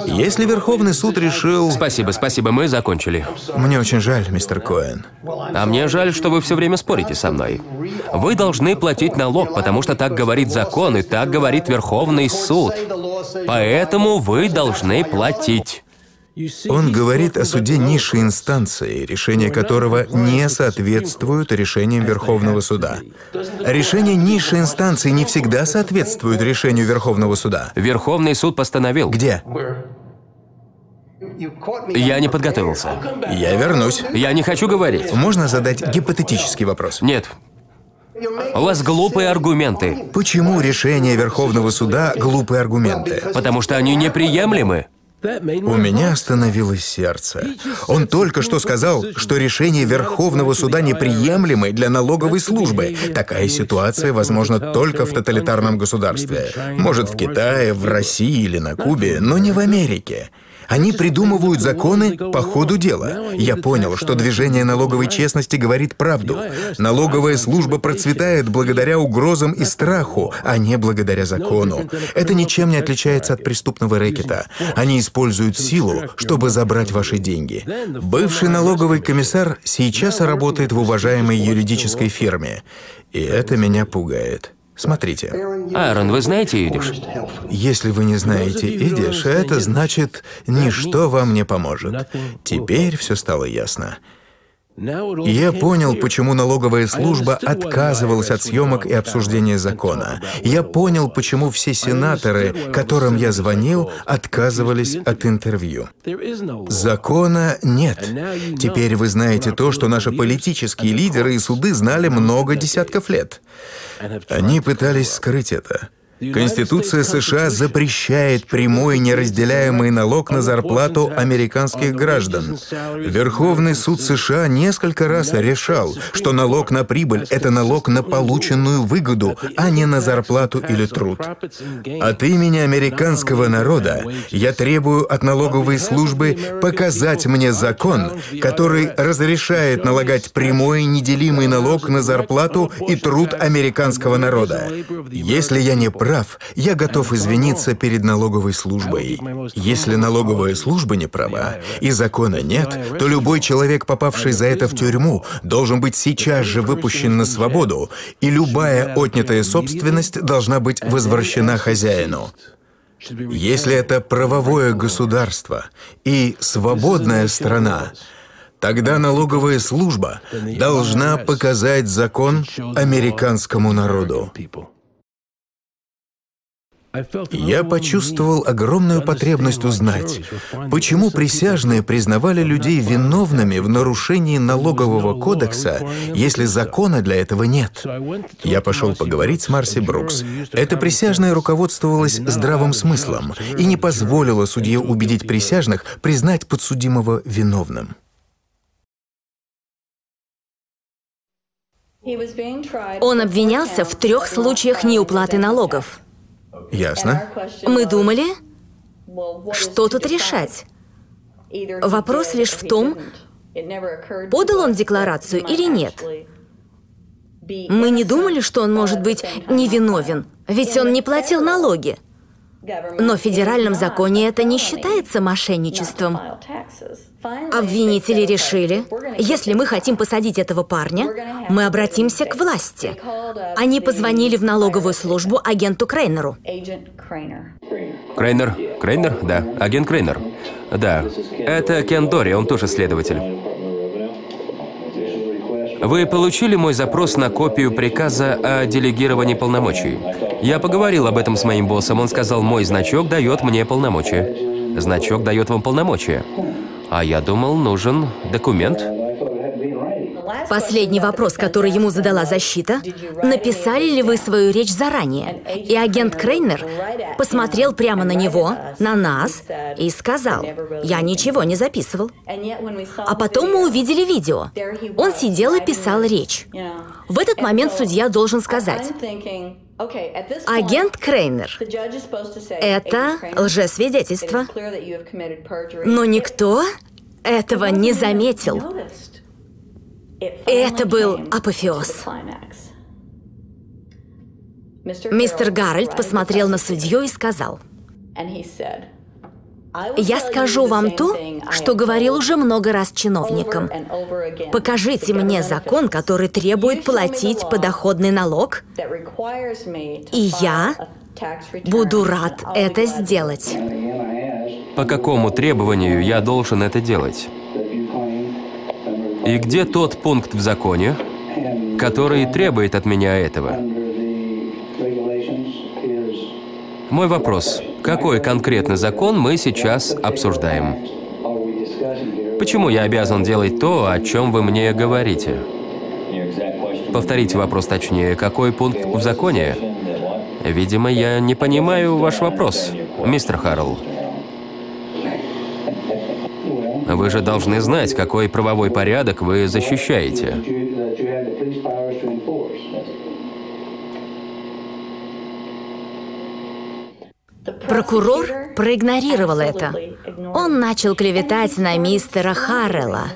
Если Верховный суд решил... Спасибо, мы закончили. Мне очень жаль, мистер Коэн. А мне жаль, что вы все время спорите со мной. Вы должны платить налог, потому что так говорит закон и так говорит Верховный суд. Поэтому вы должны платить. Он говорит о суде низшей инстанции, решения которого не соответствуют решениям Верховного суда. Решения низшей инстанции не всегда соответствуют решению Верховного суда. Верховный суд постановил. Где? Я не подготовился. Я вернусь. Я не хочу говорить. Можно задать гипотетический вопрос? Нет. У вас глупые аргументы. Почему решения Верховного суда глупые аргументы? Потому что они неприемлемы. У меня остановилось сердце. Он только что сказал, что решения Верховного суда неприемлемы для налоговой службы. Такая ситуация возможна только в тоталитарном государстве. Может, в Китае, в России или на Кубе, но не в Америке. Они придумывают законы по ходу дела. Я понял, что движение налоговой честности говорит правду. Налоговая служба процветает благодаря угрозам и страху, а не благодаря закону. Это ничем не отличается от преступного рэкета. Они используют силу, чтобы забрать ваши деньги. Бывший налоговый комиссар сейчас работает в уважаемой юридической фирме. И это меня пугает. Смотрите. Аарон, вы знаете идиш? Если вы не знаете идиш, это значит, ничто вам не поможет. Теперь все стало ясно. Я понял, почему налоговая служба отказывалась от съемок и обсуждения закона. Я понял, почему все сенаторы, которым я звонил, отказывались от интервью. Закона нет. Теперь вы знаете то, что наши политические лидеры и суды знали много десятков лет. Они пытались скрыть это. Конституция США запрещает прямой неразделяемый налог на зарплату американских граждан. Верховный суд США несколько раз решал, что налог на прибыль – это налог на полученную выгоду, а не на зарплату или труд. От имени американского народа я требую от налоговой службы показать мне закон, который разрешает налагать прямой неделимый налог на зарплату и труд американского народа. Если я не прав, я готов извиниться перед налоговой службой. Если налоговая служба не права и закона нет, то любой человек, попавший за это в тюрьму, должен быть сейчас же выпущен на свободу, и любая отнятая собственность должна быть возвращена хозяину. Если это правовое государство и свободная страна, тогда налоговая служба должна показать закон американскому народу. Я почувствовал огромную потребность узнать, почему присяжные признавали людей виновными в нарушении налогового кодекса, если закона для этого нет. Я пошел поговорить с Марси Брукс. Эта присяжная руководствовалась здравым смыслом и не позволила судье убедить присяжных признать подсудимого виновным. Он обвинялся в 3 случаях неуплаты налогов. Ясно. Мы думали, что тут решать? Вопрос лишь в том, подал он декларацию или нет. Мы не думали, что он может быть невиновен, ведь он не платил налоги. Но в федеральном законе это не считается мошенничеством. Обвинители решили, если мы хотим посадить этого парня, мы обратимся к власти. Они позвонили в налоговую службу агенту Крейнеру. Крейнер? Крейнер? Да, агент Крейнер. Да, это Кен Дори, он тоже следователь. Вы получили мой запрос на копию приказа о делегировании полномочий? Я поговорил об этом с моим боссом, он сказал, мой значок дает мне полномочия. Значок дает вам полномочия. А я думал, нужен документ. Последний вопрос, который ему задала защита, написали ли вы свою речь заранее? И агент Крейнер посмотрел прямо на него, на нас, и сказал, я ничего не записывал. А потом мы увидели видео. Он сидел и писал речь. В этот момент судья должен сказать, агент Крейнер, это лжесвидетельство. Но никто этого не заметил. Это был апофеоз. Мистер Гарольд посмотрел на судью и сказал, я скажу вам то, что говорил уже много раз чиновникам. Покажите мне закон, который требует платить подоходный налог, и я буду рад это сделать. По какому требованию я должен это делать? И где тот пункт в законе, который требует от меня этого? Мой вопрос. Какой конкретно закон мы сейчас обсуждаем? Почему я обязан делать то, о чем вы мне говорите? Повторите вопрос точнее. Какой пункт в законе? Видимо, я не понимаю ваш вопрос, мистер Харрелл. Вы же должны знать, какой правовой порядок вы защищаете. Прокурор проигнорировал это. Он начал клеветать на мистера Харрелла.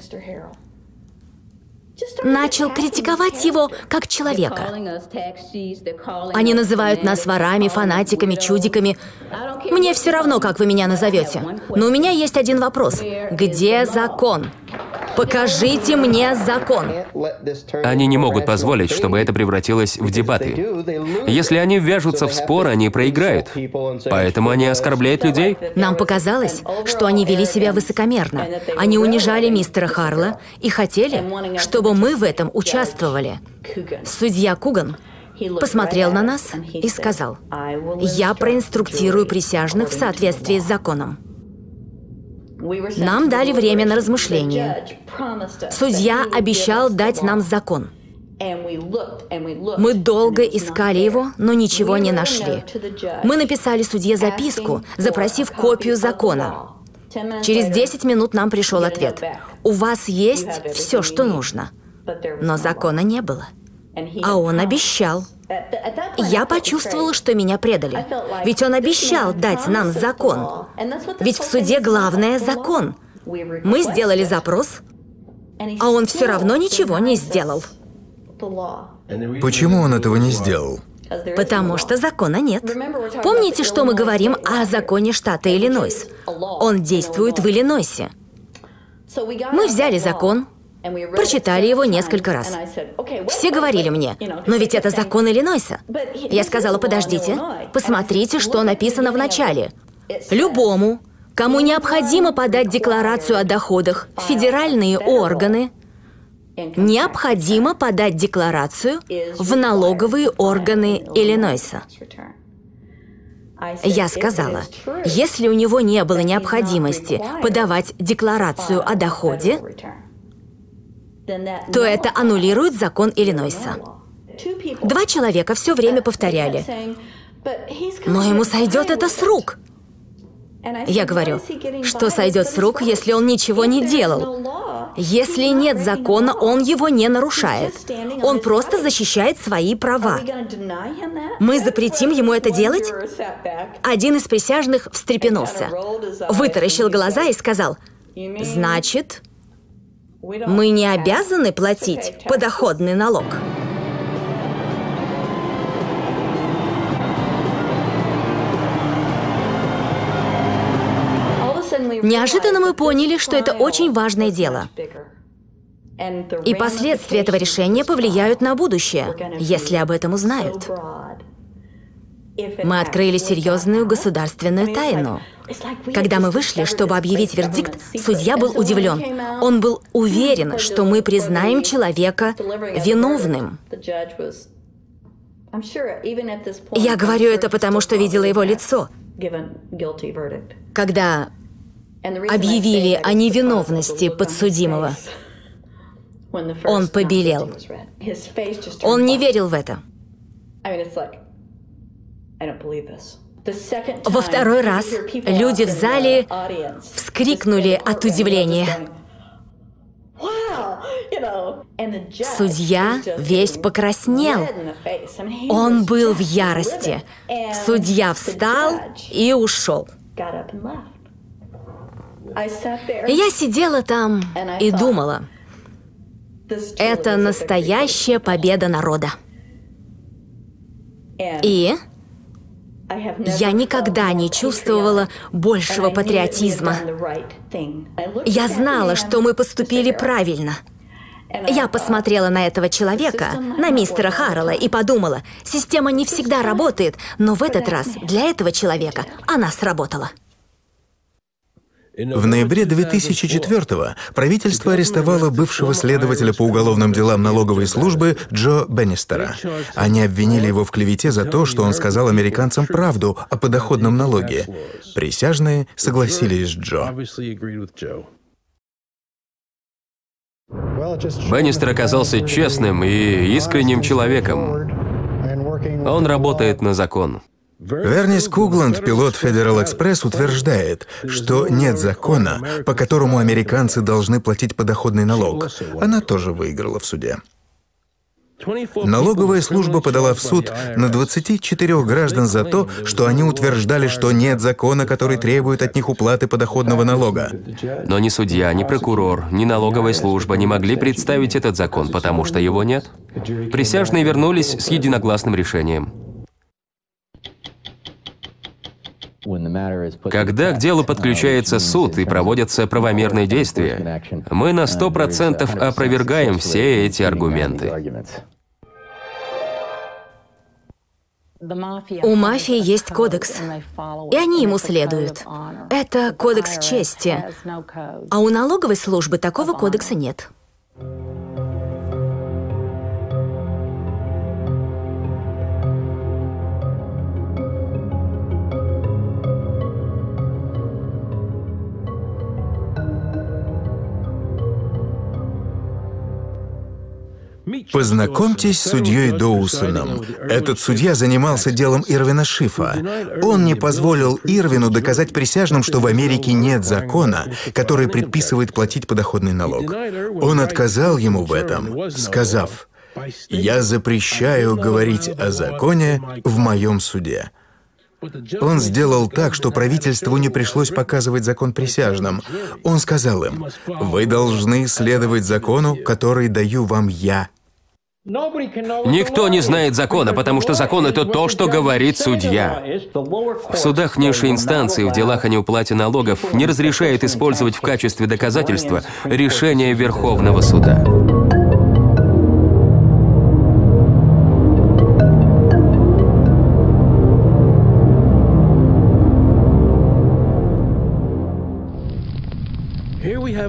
Начал критиковать его как человека. Они называют нас ворами, фанатиками, чудиками. Мне все равно, как вы меня назовете. Но у меня есть один вопрос. Где закон? Покажите мне закон. Они не могут позволить, чтобы это превратилось в дебаты. Если они ввяжутся в спор, они проиграют. Поэтому они оскорбляют людей. Нам показалось, что они вели себя высокомерно. Они унижали мистера Харрелла и хотели, чтобы мы в этом участвовали. Судья Куган посмотрел на нас и сказал, «Я проинструктирую присяжных в соответствии с законом». Нам дали время на размышление. Судья обещал дать нам закон. Мы долго искали его, но ничего не нашли. Мы написали судье записку, запросив копию закона. Через 10 минут нам пришел ответ. У вас есть все, что нужно. Но закона не было. А он обещал. Я почувствовала, что меня предали. Ведь он обещал дать нам закон. Ведь в суде главное — закон. Мы сделали запрос, а он все равно ничего не сделал. Почему он этого не сделал? Потому что закона нет. Помните, что мы говорим о законе штата Иллинойс? Он действует в Иллинойсе. Мы взяли закон, прочитали его несколько раз. Все говорили мне, но ведь это закон Иллинойса. Я сказала, подождите, посмотрите, что написано в начале. Любому, кому необходимо подать декларацию о доходах в федеральные органы, необходимо подать декларацию в налоговые органы Иллинойса. Я сказала, если у него не было необходимости подавать декларацию о доходе, то это аннулирует закон Иллинойса. 2 человека все время повторяли, но ему сойдет это с рук. Я говорю, что сойдет с рук, если он ничего не делал? Если нет закона, он его не нарушает. Он просто защищает свои права. Мы запретим ему это делать? Один из присяжных встрепенулся, вытаращил глаза и сказал, значит, мы не обязаны платить подоходный налог. Неожиданно мы поняли, что это очень важное дело. И последствия этого решения повлияют на будущее, если об этом узнают. Мы открыли серьезную государственную тайну. Когда мы вышли, чтобы объявить вердикт, судья был удивлен. Он был уверен, что мы признаем человека виновным. Я говорю это потому, что видела его лицо. Когда объявили о невиновности подсудимого, он побелел. Он не верил в это. Во второй раз люди в зале вскрикнули от удивления. Судья весь покраснел. Он был в ярости. Судья встал и ушел. Я сидела там и думала, это настоящая победа народа. И я никогда не чувствовала большего патриотизма. Я знала, что мы поступили правильно. Я посмотрела на этого человека, на мистера Харрелла, и подумала, система не всегда работает, но в этот раз для этого человека она сработала. В ноябре 2004-го правительство арестовало бывшего следователя по уголовным делам налоговой службы Джо Беннистера. Они обвинили его в клевете за то, что он сказал американцам правду о подоходном налоге. Присяжные согласились с Джо. Беннистер оказался честным и искренним человеком. Он работает на закон. Верни Скугланд, пилот Federal Express, утверждает, что нет закона, по которому американцы должны платить подоходный налог. Она тоже выиграла в суде. Налоговая служба подала в суд на 24 граждан за то, что они утверждали, что нет закона, который требует от них уплаты подоходного налога. Но ни судья, ни прокурор, ни налоговая служба не могли представить этот закон, потому что его нет. Присяжные вернулись с единогласным решением. Когда к делу подключается суд и проводятся правомерные действия, мы на 100% опровергаем все эти аргументы. У мафии есть кодекс, и они ему следуют. Это кодекс чести. А у налоговой службы такого кодекса нет. Познакомьтесь с судьей Доусоном. Этот судья занимался делом Ирвина Шифа. Он не позволил Ирвину доказать присяжным, что в Америке нет закона, который предписывает платить подоходный налог. Он отказал ему в этом, сказав: «Я запрещаю говорить о законе в моем суде». Он сделал так, что правительству не пришлось показывать закон присяжным. Он сказал им: «Вы должны следовать закону, который даю вам я». Никто не знает закона, потому что закон — это то, что говорит судья. В судах низшей инстанции в делах о неуплате налогов не разрешают использовать в качестве доказательства решение Верховного суда.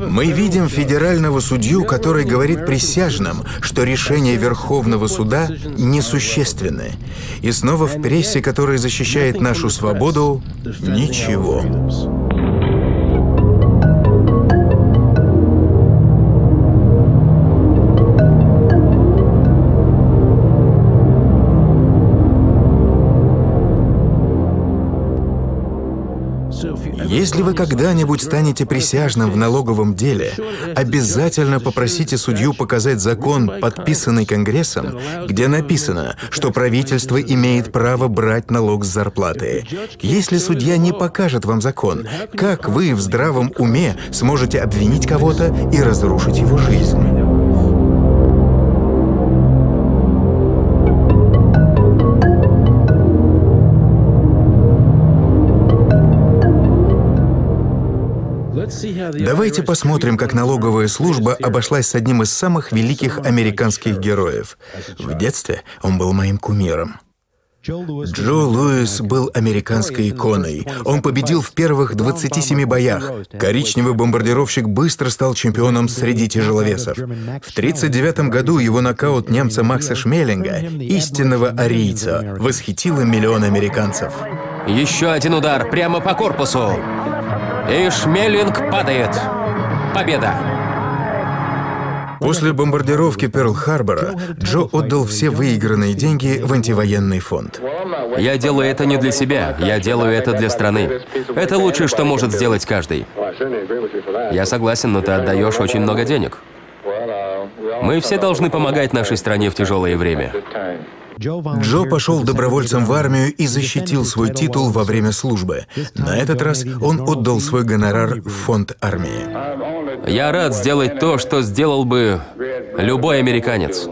Мы видим федерального судью, который говорит присяжным, что решения Верховного суда несущественны. И снова в прессе, которая защищает нашу свободу, ничего. Если вы когда-нибудь станете присяжным в налоговом деле, обязательно попросите судью показать закон, подписанный Конгрессом, где написано, что правительство имеет право брать налог с зарплаты. Если судья не покажет вам закон, как вы в здравом уме сможете обвинить кого-то и разрушить его жизнь? Давайте посмотрим, как налоговая служба обошлась с одним из самых великих американских героев. В детстве он был моим кумиром. Джо Луис был американской иконой. Он победил в первых 27 боях. Коричневый бомбардировщик быстро стал чемпионом среди тяжеловесов. В 1939 году его нокаут немца Макса Шмелинга, истинного арийца, восхитил миллион американцев. Еще один удар прямо по корпусу. И Шмелинг падает. Победа! После бомбардировки Перл-Харбора Джо отдал все выигранные деньги в антивоенный фонд. Я делаю это не для себя, я делаю это для страны. Это лучшее, что может сделать каждый. Я согласен, но ты отдаешь очень много денег. Мы все должны помогать нашей стране в тяжелое время. Джо пошел добровольцем в армию и защитил свой титул во время службы. На этот раз он отдал свой гонорар в фонд армии. Я рад сделать то, что сделал бы любой американец.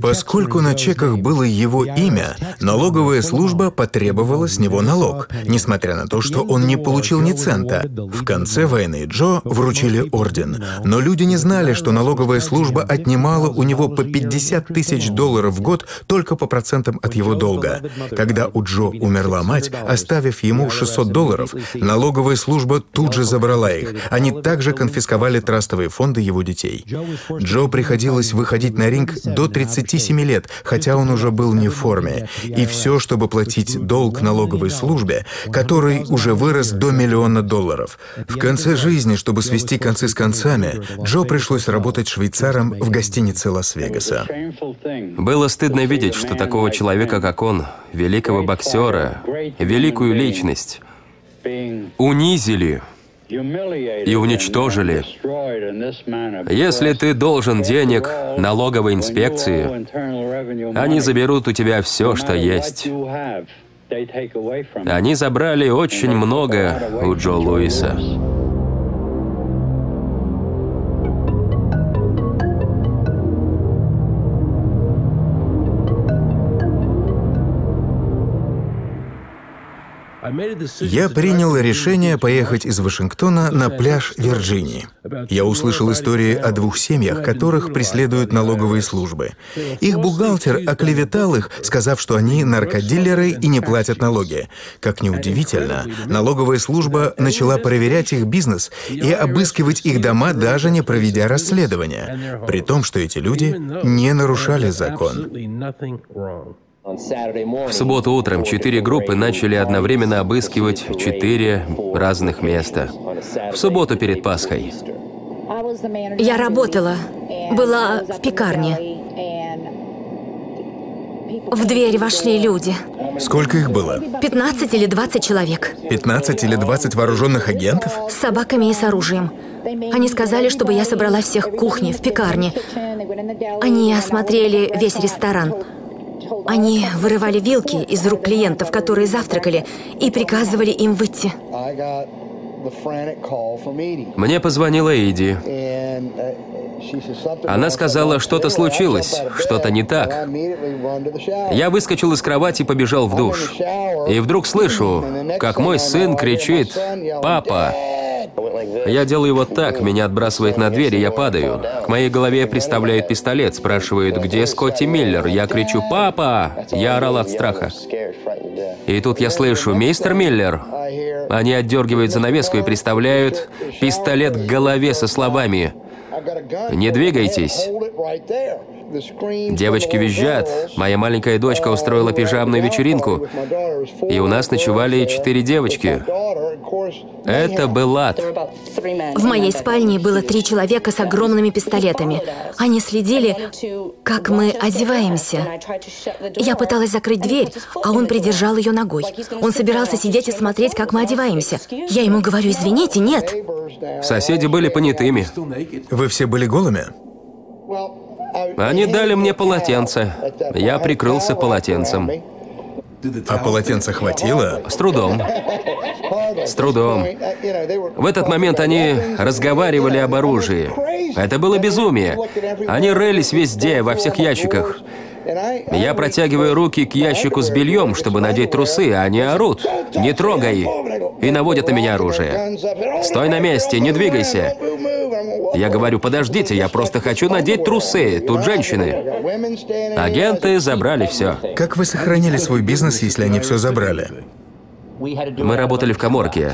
Поскольку на чеках было его имя, налоговая служба потребовала с него налог, несмотря на то, что он не получил ни цента. В конце войны Джо вручили орден, но люди не знали, что налоговая служба отнимала у него по $50 тысяч в год только по процентам от его долга. Когда у Джо умерла мать, оставив ему $600, налоговая служба тут же забрала их. Они также конфисковали трастовые фонды его детей. Джо приходилось выходить на ринг до 37 лет, хотя он уже был не в форме. И все, чтобы платить долг налоговой службе, который уже вырос до $1 миллиона. В конце жизни, чтобы свести концы с концами, Джо пришлось работать швейцаром в гостинице Лас-Вегаса. Было стыдно видеть, что такого человека, как он, великого боксера, великую личность, унизили и уничтожили. Если ты должен денег налоговой инспекции, они заберут у тебя все, что есть. Они забрали очень много у Джо Луиса. Я принял решение поехать из Вашингтона на пляж Вирджинии. Я услышал истории о 2 семьях, которых преследуют налоговые службы. Их бухгалтер оклеветал их, сказав, что они наркодилеры и не платят налоги. Как ни удивительно, налоговая служба начала проверять их бизнес и обыскивать их дома, даже не проведя расследования, при том, что эти люди не нарушали закон. В субботу утром 4 группы начали одновременно обыскивать 4 разных места. В субботу перед Пасхой. Я работала, была в пекарне. В дверь вошли люди. Сколько их было? 15 или 20 человек. 15 или 20 вооруженных агентов? С собаками и с оружием. Они сказали, чтобы я собрала всех в кухне, в пекарне. Они осмотрели весь ресторан. Они вырывали вилки из рук клиентов, которые завтракали, и приказывали им выйти. Мне позвонила Эйди. Она сказала, что-то случилось, что-то не так. Я выскочил из кровати и побежал в душ. И вдруг слышу, как мой сын кричит «Папа!». Я делаю вот так, меня отбрасывает на дверь, и я падаю. К моей голове приставляют пистолет, спрашивают, где Скотти Миллер. Я кричу «Папа!». Я орал от страха. И тут я слышу «Мистер Миллер!». Они отдергивают занавеску и приставляют пистолет к голове со словами «Не двигайтесь». Девочки визжат. Моя маленькая дочка устроила пижамную вечеринку, и у нас ночевали 4 девочки. Это был ад. В моей спальне было 3 человека с огромными пистолетами. Они следили, как мы одеваемся. Я пыталась закрыть дверь, а он придержал ее ногой. Он собирался сидеть и смотреть, как мы одеваемся. Я ему говорю: извините, нет. Соседи были понятыми. Вы все были голыми? Они дали мне полотенце. Я прикрылся полотенцем. А полотенца хватило? С трудом. С трудом. В этот момент они разговаривали об оружии. Это было безумие. Они рылись везде, во всех ящиках. Я протягиваю руки к ящику с бельем, чтобы надеть трусы, а они орут: «Не трогай!» и наводят на меня оружие. «Стой на месте, не двигайся!» Я говорю: «Подождите, я просто хочу надеть трусы, тут женщины». Агенты забрали все. Как вы сохранили свой бизнес, если они все забрали? Мы работали в каморке.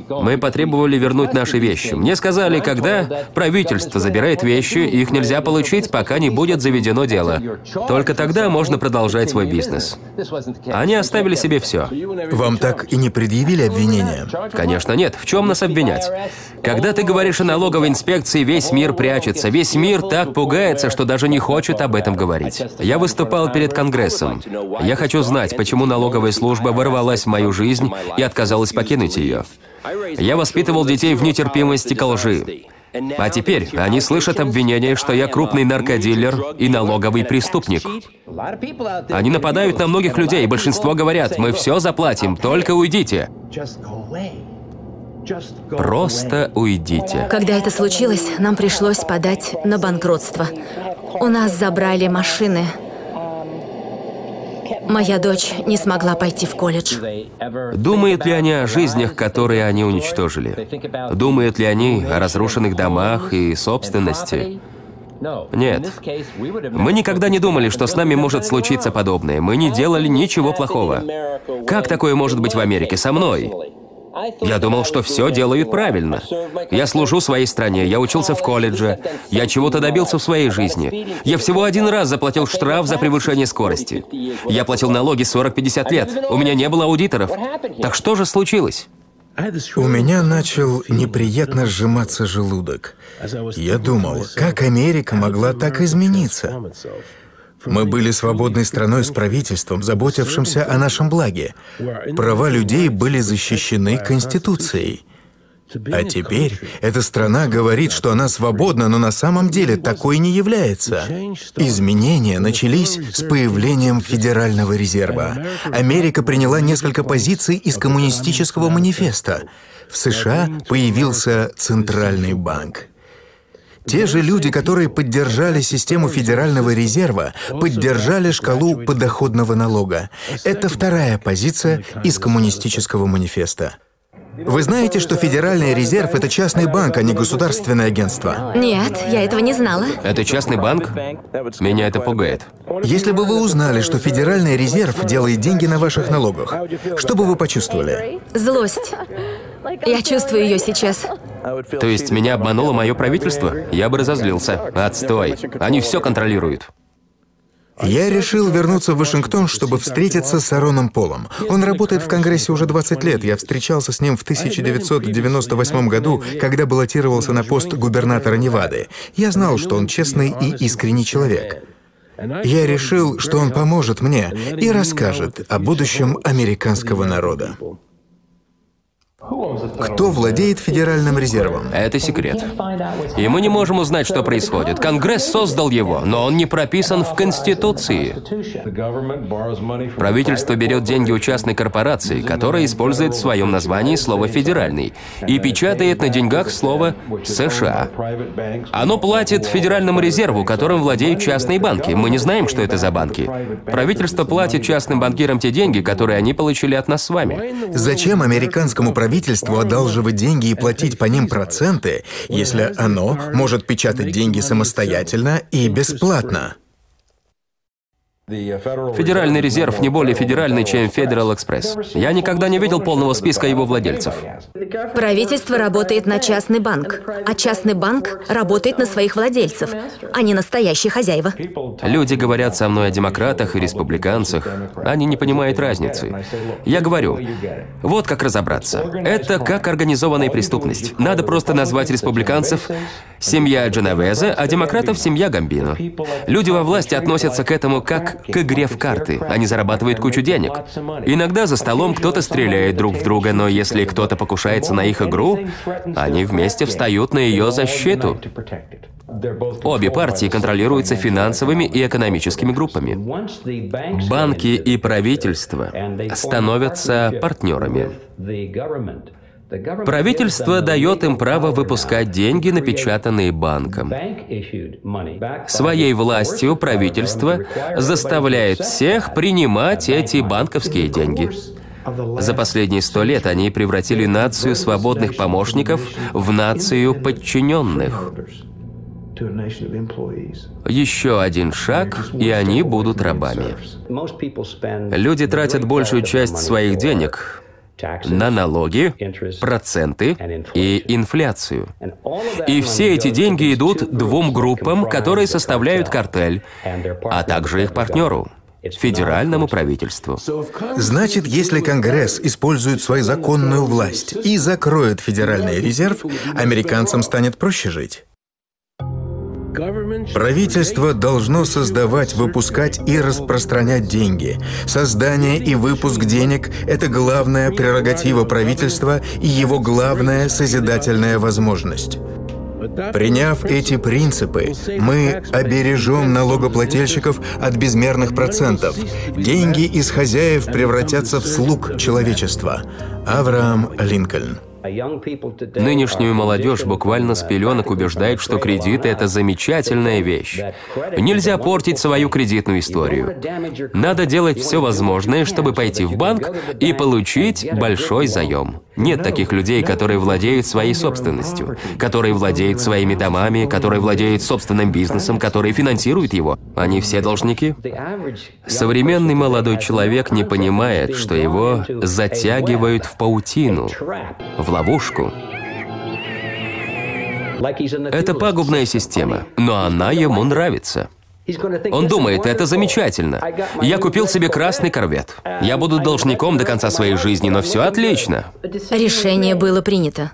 Мы потребовали вернуть наши вещи. Мне сказали, когда правительство забирает вещи, их нельзя получить, пока не будет заведено дело. Только тогда можно продолжать свой бизнес. Они оставили себе все. Вам так и не предъявили обвинения? Конечно, нет. В чем нас обвинять? Когда ты говоришь о налоговой инспекции, весь мир прячется. Весь мир так пугается, что даже не хочет об этом говорить. Я выступал перед Конгрессом. Я хочу знать, почему налоговая служба ворвалась в мою жизнь и отказалась покинуть ее. Я воспитывал детей в нетерпимости ко лжи. А теперь они слышат обвинения, что я крупный наркодилер и налоговый преступник. Они нападают на многих людей, и большинство говорят: «Мы все заплатим, только уйдите». Просто уйдите. Когда это случилось, нам пришлось подать на банкротство. У нас забрали машины. Моя дочь не смогла пойти в колледж. Думают ли они о жизнях, которые они уничтожили? Думают ли они о разрушенных домах и собственности? Нет. Мы никогда не думали, что с нами может случиться подобное. Мы не делали ничего плохого. Как такое может быть в Америке со мной? Я думал, что все делают правильно. Я служу своей стране, я учился в колледже, я чего-то добился в своей жизни. Я всего 1 раз заплатил штраф за превышение скорости. Я платил налоги 40-50 лет, у меня не было аудиторов. Так что же случилось? У меня начал неприятно сжиматься желудок. Я думал, как Америка могла так измениться? Мы были свободной страной с правительством, заботившимся о нашем благе. Права людей были защищены Конституцией. А теперь эта страна говорит, что она свободна, но на самом деле такой не является. Изменения начались с появлением Федерального резерва. Америка приняла несколько позиций из коммунистического манифеста. В США появился Центральный банк. Те же люди, которые поддержали систему Федерального резерва, поддержали шкалу подоходного налога. Это вторая позиция из коммунистического манифеста. Вы знаете, что Федеральный резерв — это частный банк, а не государственное агентство? Нет, я этого не знала. Это частный банк? Меня это пугает. Если бы вы узнали, что Федеральный резерв делает деньги на ваших налогах, что бы вы почувствовали? Злость. Я чувствую ее сейчас. То есть меня обмануло мое правительство? Я бы разозлился. Отстой. Они все контролируют. Я решил вернуться в Вашингтон, чтобы встретиться с Ароном Полом. Он работает в Конгрессе уже 20 лет. Я встречался с ним в 1998 году, когда баллотировался на пост губернатора Невады. Я знал, что он честный и искренний человек. Я решил, что он поможет мне и расскажет о будущем американского народа. Кто владеет Федеральным резервом? Это секрет. И мы не можем узнать, что происходит. Конгресс создал его, но он не прописан в Конституции. Правительство берет деньги у частной корпорации, которая использует в своем названии слово «федеральный» и печатает на деньгах слово «США». Оно платит Федеральному резерву, которым владеют частные банки. Мы не знаем, что это за банки. Правительство платит частным банкирам те деньги, которые они получили от нас с вами. Зачем американскому правительству одалживать деньги и платить по ним проценты, если оно может печатать деньги самостоятельно и бесплатно? Федеральный резерв не более федеральный, чем Federal Express. Я никогда не видел полного списка его владельцев. Правительство работает на частный банк, а частный банк работает на своих владельцев, а не настоящие хозяева. Люди говорят со мной о демократах и республиканцах. Они не понимают разницы. Я говорю, вот как разобраться. Это как организованная преступность. Надо просто назвать республиканцев семья Дженовезе, а демократов семья Гамбино. Люди во власти относятся к этому как к игре в карты. Они зарабатывают кучу денег. Иногда за столом кто-то стреляет друг в друга, но если кто-то покушается на их игру, они вместе встают на ее защиту. Обе партии контролируются финансовыми и экономическими группами. Банки и правительство становятся партнерами. Правительство дает им право выпускать деньги, напечатанные банком. Своей властью правительство заставляет всех принимать эти банковские деньги. За последние 100 лет они превратили нацию свободных помощников в нацию подчиненных. Еще один шаг, и они будут рабами. Люди тратят большую часть своих денег на налоги, проценты и инфляцию. И все эти деньги идут двум группам, которые составляют картель, а также их партнеру – федеральному правительству. Значит, если Конгресс использует свою законную власть и закроет Федеральный резерв, американцам станет проще жить. Правительство должно создавать, выпускать и распространять деньги. Создание и выпуск денег – это главная прерогатива правительства и его главная созидательная возможность. Приняв эти принципы, мы обережем налогоплательщиков от безмерных процентов. Деньги из хозяев превратятся в слуг человечества. Авраам Линкольн. Нынешнюю молодежь буквально с пеленок убеждает, что кредиты – это замечательная вещь. Нельзя портить свою кредитную историю. Надо делать все возможное, чтобы пойти в банк и получить большой заем. Нет таких людей, которые владеют своей собственностью, которые владеют своими домами, которые владеют собственным бизнесом, которые финансируют его. Они все должники. Современный молодой человек не понимает, что его затягивают в паутину, в ловушку. Это пагубная система, но она ему нравится. Он думает, это замечательно. Я купил себе красный корвет. Я буду должником до конца своей жизни, но все отлично. Решение было принято.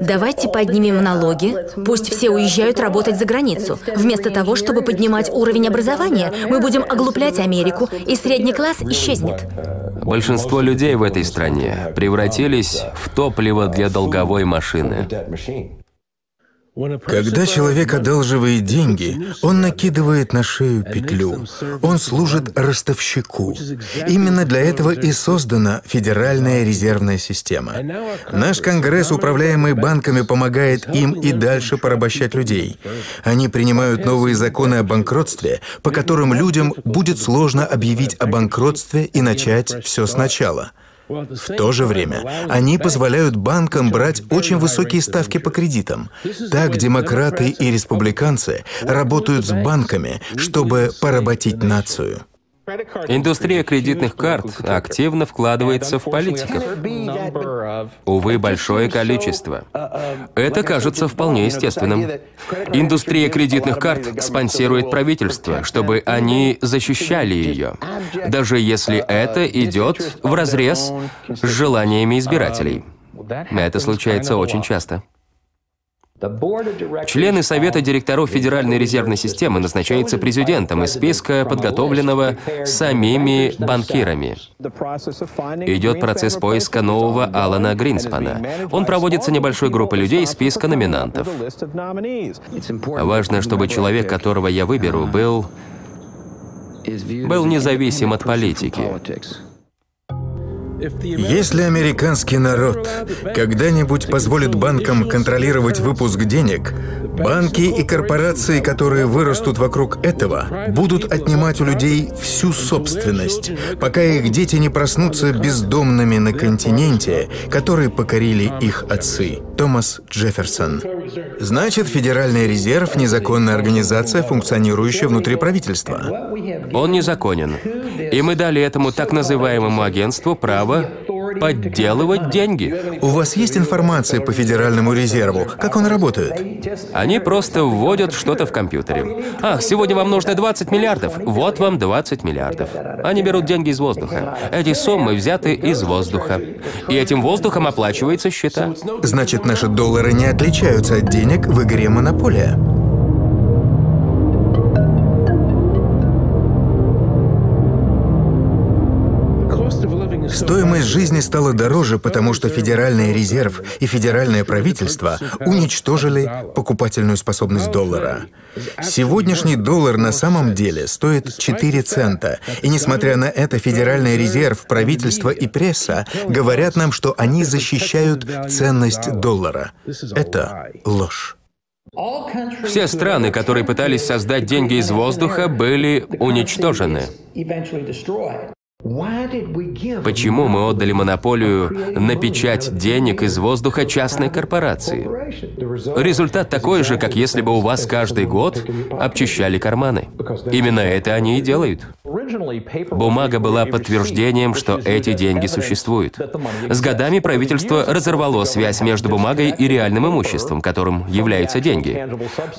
Давайте поднимем налоги, пусть все уезжают работать за границу. Вместо того, чтобы поднимать уровень образования, мы будем оглуплять Америку, и средний класс исчезнет. Большинство людей в этой стране превратились в топливо для долговой машины. Когда человек одалживает деньги, он накидывает на шею петлю. Он служит ростовщику. Именно для этого и создана Федеральная резервная система. Наш Конгресс, управляемый банками, помогает им и дальше порабощать людей. Они принимают новые законы о банкротстве, по которым людям будет сложно объявить о банкротстве и начать все сначала. В то же время они позволяют банкам брать очень высокие ставки по кредитам. Так демократы и республиканцы работают с банками, чтобы поработить нацию. Индустрия кредитных карт активно вкладывается в политиков. Увы, большое количество. Это кажется вполне естественным. Индустрия кредитных карт спонсирует правительство, чтобы они защищали ее, даже если это идет вразрез с желаниями избирателей. Это случается очень часто. Члены Совета директоров Федеральной резервной системы назначаются президентом из списка, подготовленного самими банкирами. Идет процесс поиска нового Алана Гринспана. Он проводится небольшой группой людей из списка номинантов. Важно, чтобы человек, которого я выберу, был независим от политики. Если американский народ когда-нибудь позволит банкам контролировать выпуск денег, банки и корпорации, которые вырастут вокруг этого, будут отнимать у людей всю собственность, пока их дети не проснутся бездомными на континенте, который покорили их отцы. Томас Джефферсон. Значит, Федеральный резерв — незаконная организация, функционирующая внутри правительства. Он незаконен. И мы дали этому так называемому агентству право подделывать деньги. У вас есть информация по Федеральному резерву? Как он работает? Они просто вводят что-то в компьютере. Ах, сегодня вам нужно 20 миллиардов. Вот вам 20 миллиардов. Они берут деньги из воздуха. Эти суммы взяты из воздуха. И этим воздухом оплачиваются счета. Значит, наши доллары не отличаются от денег в игре «Монополия». Стоимость жизни стала дороже, потому что Федеральный резерв и федеральное правительство уничтожили покупательную способность доллара. Сегодняшний доллар на самом деле стоит 4 цента. И несмотря на это, Федеральный резерв, правительство и пресса говорят нам, что они защищают ценность доллара. Это ложь. Все страны, которые пытались создать деньги из воздуха, были уничтожены. Почему мы отдали монополию на печать денег из воздуха частной корпорации? Результат такой же, как если бы у вас каждый год обчищали карманы. Именно это они и делают. Бумага была подтверждением, что эти деньги существуют. С годами правительство разорвало связь между бумагой и реальным имуществом, которым являются деньги.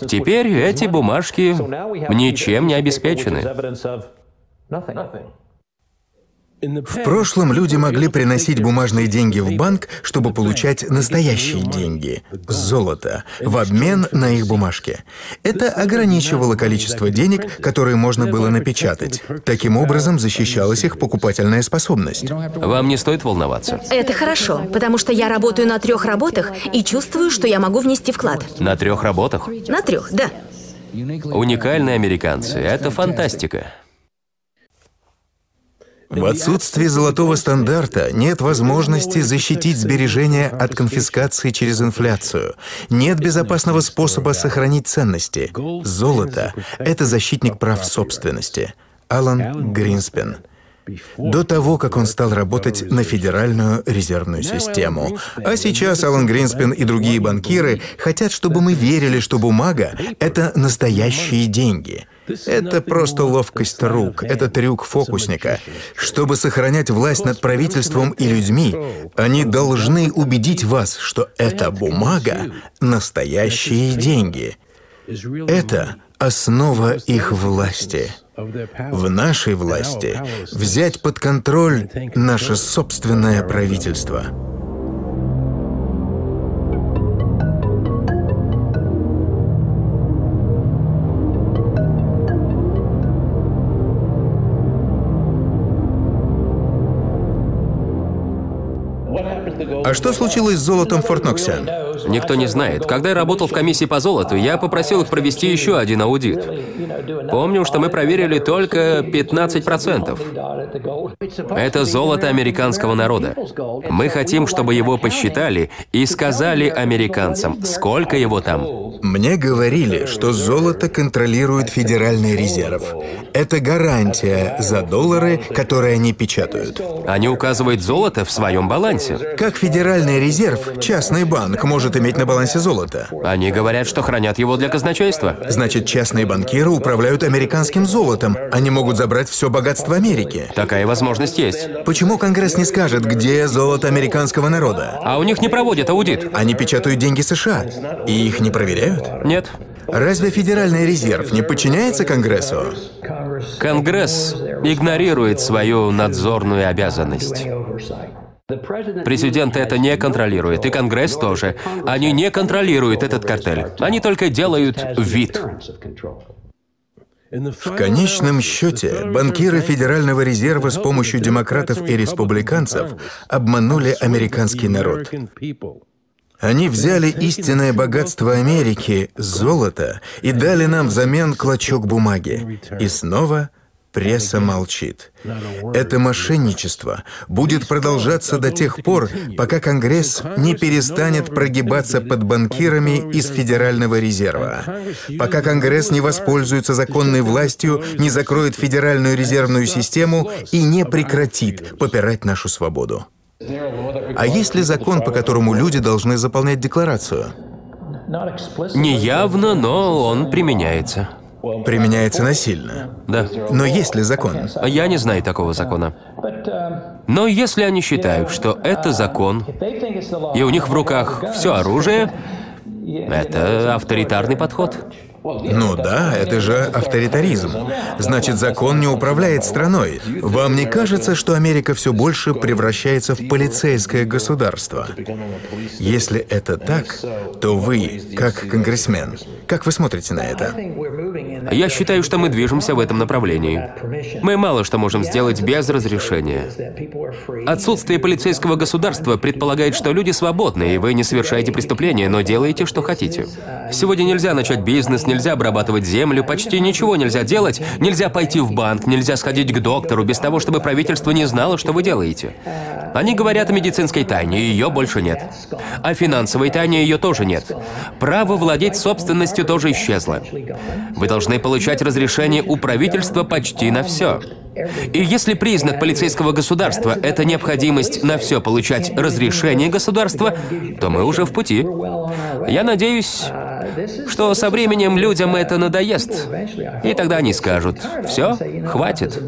Теперь эти бумажки ничем не обеспечены. В прошлом люди могли приносить бумажные деньги в банк, чтобы получать настоящие деньги – золото, в обмен на их бумажки. Это ограничивало количество денег, которые можно было напечатать. Таким образом, защищалась их покупательная способность. Вам не стоит волноваться. Это хорошо, потому что я работаю на 3 работах и чувствую, что я могу внести вклад. На 3 работах? На 3, да. Уникальные американцы – это фантастика. В отсутствии золотого стандарта нет возможности защитить сбережения от конфискации через инфляцию. Нет безопасного способа сохранить ценности. Золото — это защитник прав собственности. Алан Гринспен. До того, как он стал работать на Федеральную резервную систему. А сейчас Алан Гринспен и другие банкиры хотят, чтобы мы верили, что бумага — это настоящие деньги. Это просто ловкость рук, это трюк фокусника. Чтобы сохранять власть над правительством и людьми, они должны убедить вас, что эта бумага — настоящие деньги. Это основа их власти. В нашей власти взять под контроль наше собственное правительство. А что случилось с золотом в Форт-Ноксе? Никто не знает. Когда я работал в комиссии по золоту, я попросил их провести еще один аудит. Помню, что мы проверили только 15%. Это золото американского народа. Мы хотим, чтобы его посчитали и сказали американцам, сколько его там. Мне говорили, что золото контролирует Федеральный резерв. Это гарантия за доллары, которые они печатают. Они указывают золото в своем балансе. Как Федеральный резерв, частный банк может могут иметь на балансе золото. Они говорят, что хранят его для казначейства. Значит, частные банкиры управляют американским золотом. Они могут забрать все богатство Америки. Такая возможность есть. Почему Конгресс не скажет, где золото американского народа? А у них не проводят аудит. Они печатают деньги США. И их не проверяют? Нет. Разве Федеральный резерв не подчиняется Конгрессу? Конгресс игнорирует свою надзорную обязанность. Президент это не контролирует, и Конгресс тоже. Они не контролируют этот картель. Они только делают вид. В конечном счете, банкиры Федерального резерва с помощью демократов и республиканцев обманули американский народ. Они взяли истинное богатство Америки, золото, и дали нам взамен клочок бумаги. И снова пресса молчит. Это мошенничество будет продолжаться до тех пор, пока Конгресс не перестанет прогибаться под банкирами из Федерального резерва, пока Конгресс не воспользуется законной властью, не закроет Федеральную резервную систему и не прекратит попирать нашу свободу. А есть ли закон, по которому люди должны заполнять декларацию? Не явно, но он применяется. Применяется насильно. Да. Но есть ли закон? Я не знаю такого закона. Но если они считают, что это закон, и у них в руках все оружие, это авторитарный подход. Ну да, это же авторитаризм. Значит, закон не управляет страной. Вам не кажется, что Америка все больше превращается в полицейское государство? Если это так, то вы, как конгрессмен, как вы смотрите на это? Я считаю, что мы движемся в этом направлении. Мы мало что можем сделать без разрешения. Отсутствие полицейского государства предполагает, что люди свободны, и вы не совершаете преступления, но делаете, что хотите. Сегодня нельзя начать бизнес, нельзя обрабатывать землю, почти ничего нельзя делать, нельзя пойти в банк, нельзя сходить к доктору без того, чтобы правительство не знало, что вы делаете. Они говорят о медицинской тайне, ее больше нет. О финансовой тайне ее тоже нет. Право владеть собственностью тоже исчезло. Вы должны получать разрешение у правительства почти на все. И если признак полицейского государства – это необходимость на все получать разрешение государства, то мы уже в пути. Я надеюсь, что со временем людям это надоест. И тогда они скажут: «Все, хватит».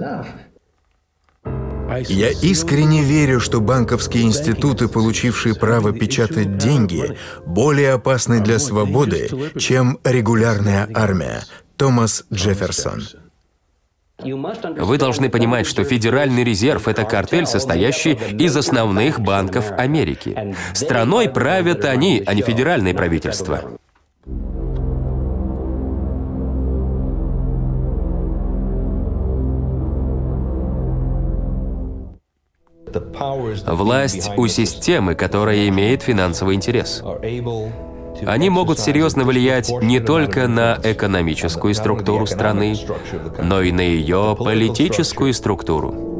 Я искренне верю, что банковские институты, получившие право печатать деньги, более опасны для свободы, чем регулярная армия. Томас Джефферсон. Вы должны понимать, что Федеральный резерв – это картель, состоящий из основных банков Америки. Страной правят они, а не федеральное правительство. Власть у системы, которая имеет финансовый интерес. Они могут серьезно влиять не только на экономическую структуру страны, но и на ее политическую структуру.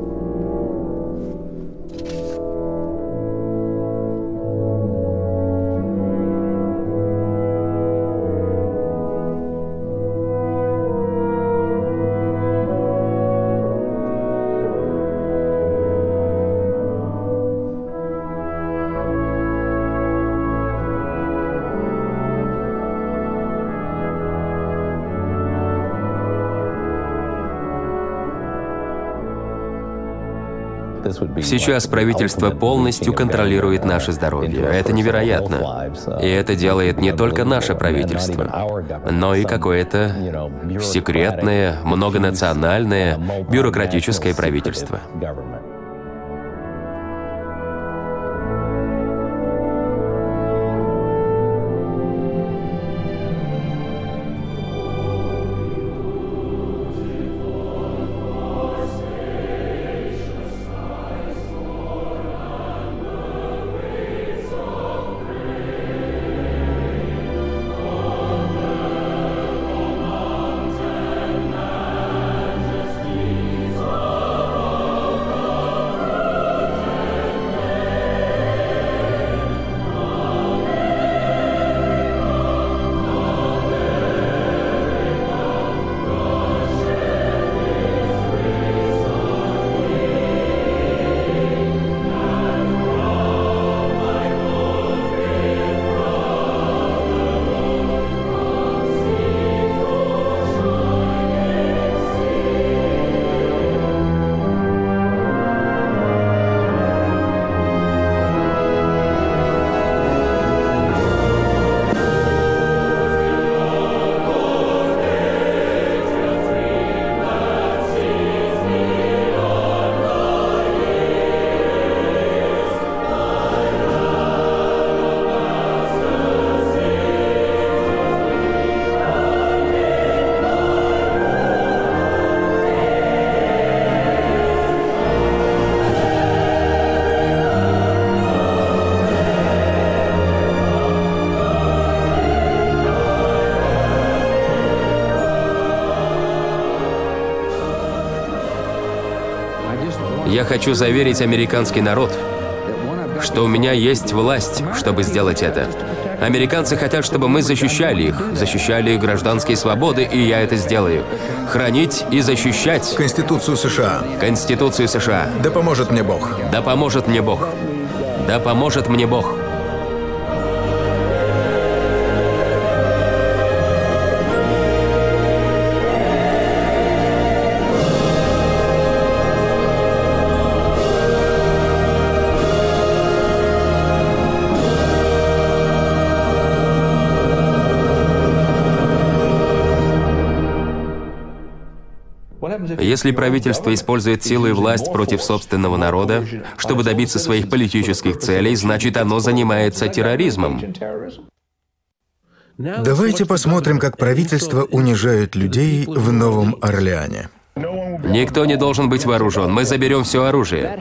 Сейчас правительство полностью контролирует наше здоровье. Это невероятно. И это делает не только наше правительство, но и какое-то секретное, многонациональное, бюрократическое правительство. Я хочу заверить американский народ, что у меня есть власть, чтобы сделать это. Американцы хотят, чтобы мы защищали их гражданские свободы, и я это сделаю. Хранить и защищать Конституцию США. Конституцию США. Да поможет мне Бог. Да поможет мне Бог. Да поможет мне Бог. Если правительство использует силу и власть против собственного народа, чтобы добиться своих политических целей, значит, оно занимается терроризмом. Давайте посмотрим, как правительство унижает людей в Новом Орлеане. Никто не должен быть вооружен. Мы заберем все оружие.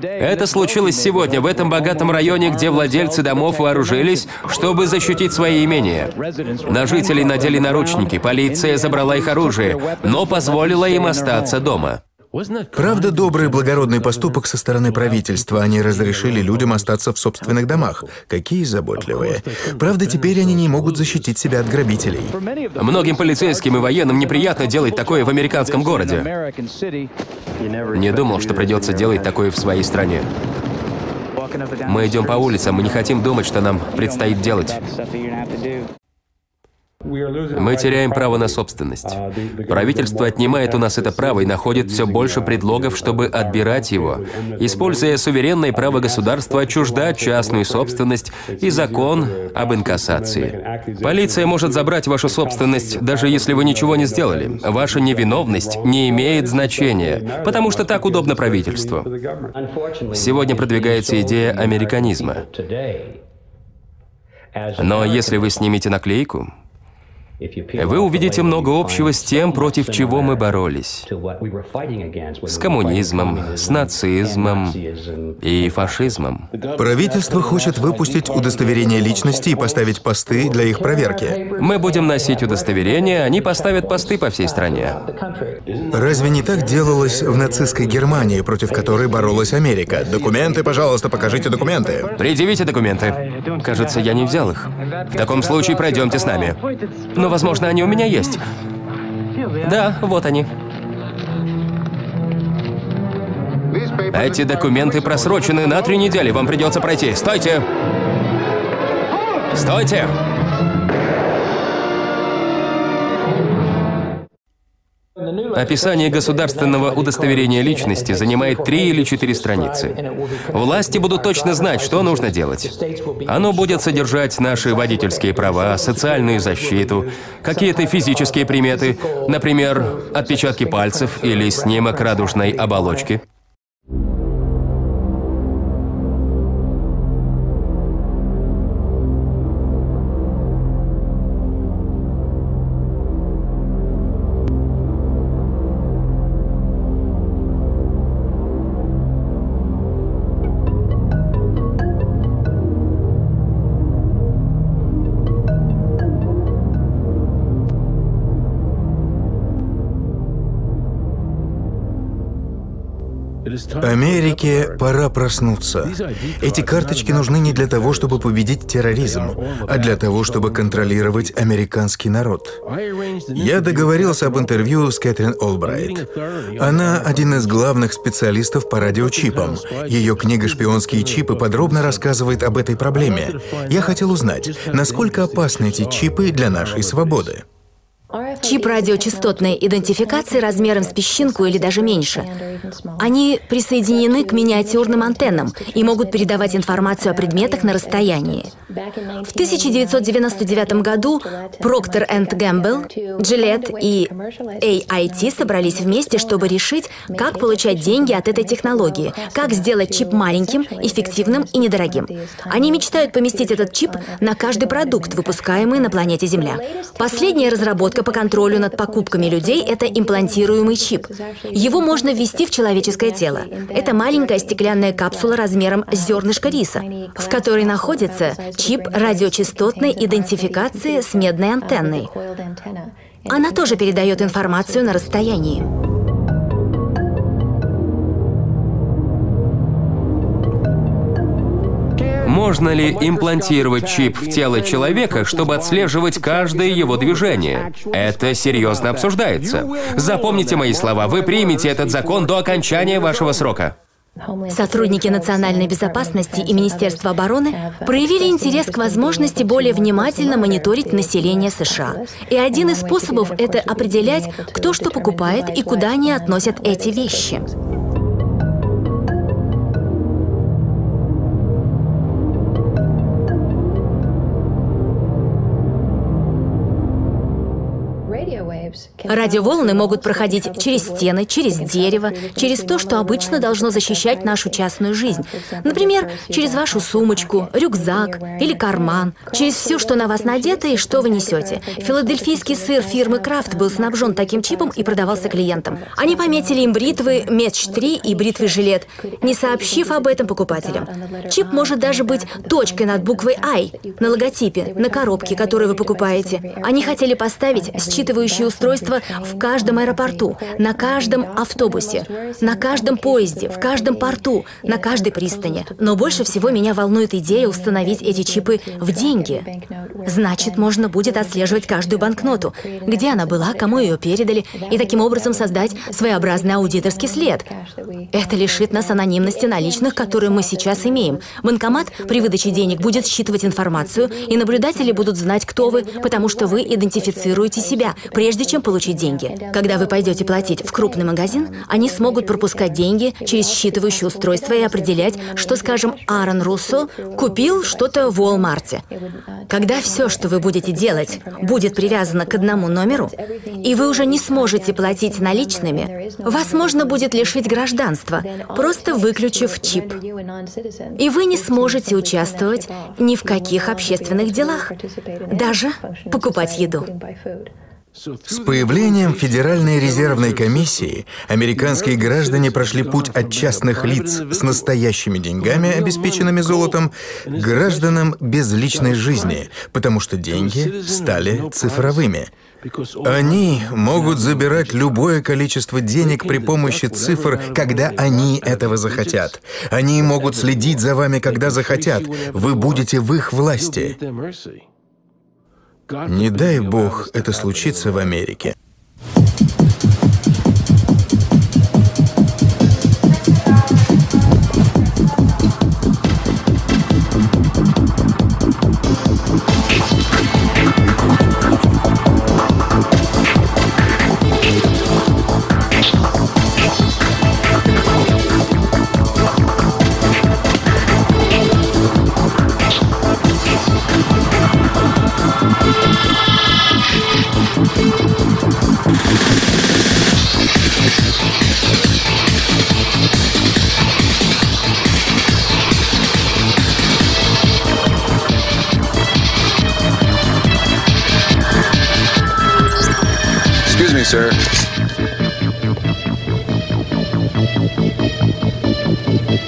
Это случилось сегодня в этом богатом районе, где владельцы домов вооружились, чтобы защитить свои имения. На жителей надели наручники, полиция забрала их оружие, но позволила им остаться дома. Правда, добрый благородный поступок со стороны правительства. Они разрешили людям остаться в собственных домах. Какие заботливые. Правда, теперь они не могут защитить себя от грабителей. Многим полицейским и военным неприятно делать такое в американском городе. Не думал, что придется делать такое в своей стране. Мы идем по улицам, мы не хотим думать, что нам предстоит делать. Мы теряем право на собственность. Правительство отнимает у нас это право и находит все больше предлогов, чтобы отбирать его, используя суверенное право государства отчуждать частную собственность и закон об инкассации. Полиция может забрать вашу собственность, даже если вы ничего не сделали. Ваша невиновность не имеет значения, потому что так удобно правительству. Сегодня продвигается идея американизма. Но если вы снимете наклейку, вы увидите много общего с тем, против чего мы боролись. С коммунизмом, с нацизмом и фашизмом. Правительство хочет выпустить удостоверение личности и поставить посты для их проверки. Мы будем носить удостоверения, они поставят посты по всей стране. Разве не так делалось в нацистской Германии, против которой боролась Америка? Документы, пожалуйста, покажите документы. Предъявите документы. Кажется, я не взял их. В таком случае пройдемте с нами. Но, возможно, они у меня есть. Да, вот они. Эти документы просрочены на 3 недели. Вам придется пройти. Стойте! Стойте! Описание государственного удостоверения личности занимает 3 или 4 страницы. Власти будут точно знать, что нужно делать. Оно будет содержать наши водительские права, социальную защиту, какие-то физические приметы, например, отпечатки пальцев или снимок радужной оболочки. Америке пора проснуться. Эти карточки нужны не для того, чтобы победить терроризм, а для того, чтобы контролировать американский народ. Я договорился об интервью с Кэтрин Олбрайт. Она один из главных специалистов по радиочипам. Ее книга «Шпионские чипы» подробно рассказывает об этой проблеме. Я хотел узнать, насколько опасны эти чипы для нашей свободы. Чип радиочастотной идентификации размером с песчинку или даже меньше. Они присоединены к миниатюрным антеннам и могут передавать информацию о предметах на расстоянии. В 1999 году Procter & Gamble, Gillette и AIT собрались вместе, чтобы решить, как получать деньги от этой технологии, как сделать чип маленьким, эффективным и недорогим. Они мечтают поместить этот чип на каждый продукт, выпускаемый на планете Земля. Последняя разработка по контролю над покупками людей – это имплантируемый чип. Его можно ввести в человеческое тело. Это маленькая стеклянная капсула размером с зернышко риса, в которой находится чип радиочастотной идентификации с медной антенной. Она тоже передает информацию на расстоянии. Можно ли имплантировать чип в тело человека, чтобы отслеживать каждое его движение? Это серьезно обсуждается. Запомните мои слова, вы примете этот закон до окончания вашего срока. Сотрудники национальной безопасности и Министерства обороны проявили интерес к возможности более внимательно мониторить население США. И один из способов – это определять, кто что покупает и куда они относят эти вещи. Радиоволны могут проходить через стены, через дерево, через то, что обычно должно защищать нашу частную жизнь. Например, через вашу сумочку, рюкзак или карман, через все, что на вас надето и что вы несете. Филадельфийский сыр фирмы Крафт был снабжен таким чипом и продавался клиентам. Они пометили им бритвы Меч-3 и бритвы-жилет, не сообщив об этом покупателям. Чип может даже быть точкой над буквой I на логотипе, на коробке, которую вы покупаете. Они хотели поставить считывающие устройства в каждом аэропорту, на каждом автобусе, на каждом поезде, в каждом порту, на каждой пристани. Но больше всего меня волнует идея установить эти чипы в деньги. Значит, можно будет отслеживать каждую банкноту, где она была, кому ее передали, и таким образом создать своеобразный аудиторский след. Это лишит нас анонимности наличных, которые мы сейчас имеем. Банкомат при выдаче денег будет считывать информацию, и наблюдатели будут знать, кто вы, потому что вы идентифицируете себя, прежде чем получить деньги. Когда вы пойдете платить в крупный магазин, они смогут пропускать деньги через считывающее устройство и определять, что, скажем, Аарон Руссо купил что-то в Уолмарте. Когда все, что вы будете делать, будет привязано к одному номеру, и вы уже не сможете платить наличными, вас можно будет лишить гражданства, просто выключив чип. И вы не сможете участвовать ни в каких общественных делах, даже покупать еду. С появлением Федеральной резервной комиссии американские граждане прошли путь от частных лиц с настоящими деньгами, обеспеченными золотом, к гражданам без личной жизни, потому что деньги стали цифровыми. Они могут забирать любое количество денег при помощи цифр, когда они этого захотят. Они могут следить за вами, когда захотят. Вы будете в их власти. Не дай бог это случится в Америке. Excuse me, sir.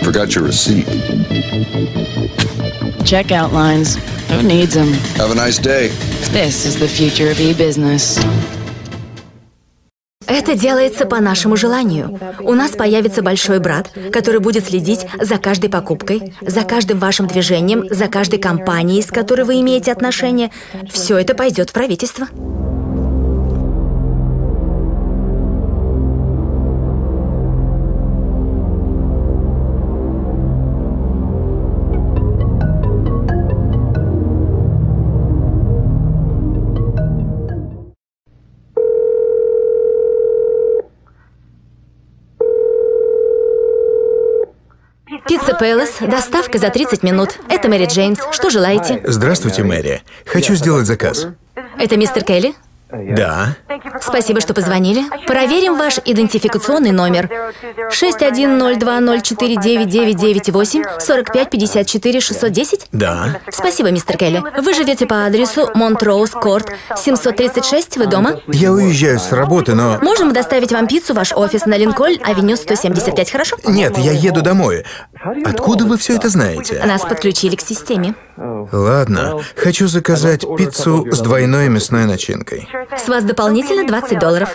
Forgot your receipt. Checkout lines. Who needs them? Have a nice day. This is the future of e-business. Это делается по нашему желанию. У нас появится большой брат, который будет следить за каждой покупкой, за каждым вашим движением, за каждой компанией, с которой вы имеете отношения. Все это пойдет в правительство. Пицца Пэлас, доставка за 30 минут. Это Мэри Джеймс. Что желаете? Здравствуйте, Мэри. Хочу сделать заказ. Это мистер Келли? Да. Спасибо, что позвонили. Проверим ваш идентификационный номер. 61020499998 4554-610? Да. Спасибо, мистер Келли. Вы живете по адресу Монтроуз-Корт, 736. Вы дома? Я уезжаю с работы, но... Можем доставить вам пиццу в ваш офис на Линкольн-авеню 175, хорошо? Нет, я еду домой. Откуда вы все это знаете? Нас подключили к системе. Ладно. Хочу заказать пиццу с двойной мясной начинкой. С вас дополнительно $20.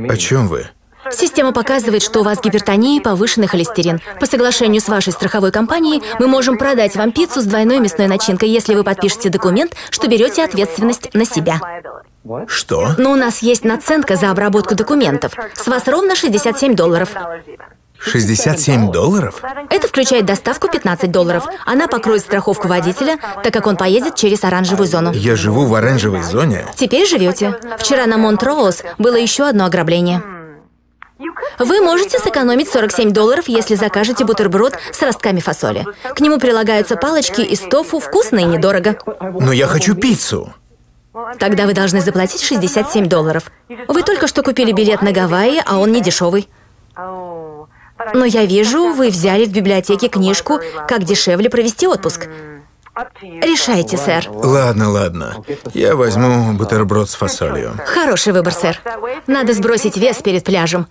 О чем вы? Система показывает, что у вас гипертония и повышенный холестерин. По соглашению с вашей страховой компанией мы можем продать вам пиццу с двойной мясной начинкой, если вы подпишете документ, что берете ответственность на себя. Что? Но у нас есть наценка за обработку документов. С вас ровно $67. $67? Это включает доставку $15. Она покроет страховку водителя, так как он поедет через оранжевую зону. Я живу в оранжевой зоне? Теперь живете. Вчера на Монтроуз было еще одно ограбление. Вы можете сэкономить $47, если закажете бутерброд с ростками фасоли. К нему прилагаются палочки из тофу, вкусно и недорого. Но я хочу пиццу. Тогда вы должны заплатить $67. Вы только что купили билет на Гавайи, а он не дешевый. Но я вижу, вы взяли в библиотеке книжку «Как дешевле провести отпуск». Решайте, сэр. Ладно. Я возьму бутерброд с фасолью. Хороший выбор, сэр. Надо сбросить вес перед пляжем.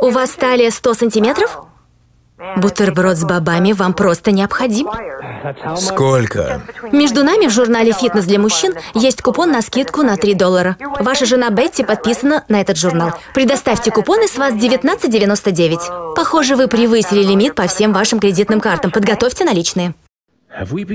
У вас талия 100 сантиметров? Бутерброд с бобами вам просто необходим. Сколько? Между нами в журнале «Фитнес для мужчин» есть купон на скидку на $3. Ваша жена Бетти подписана на этот журнал. Предоставьте купон, и с вас $19,99. Похоже, вы превысили лимит по всем вашим кредитным картам. Подготовьте наличные.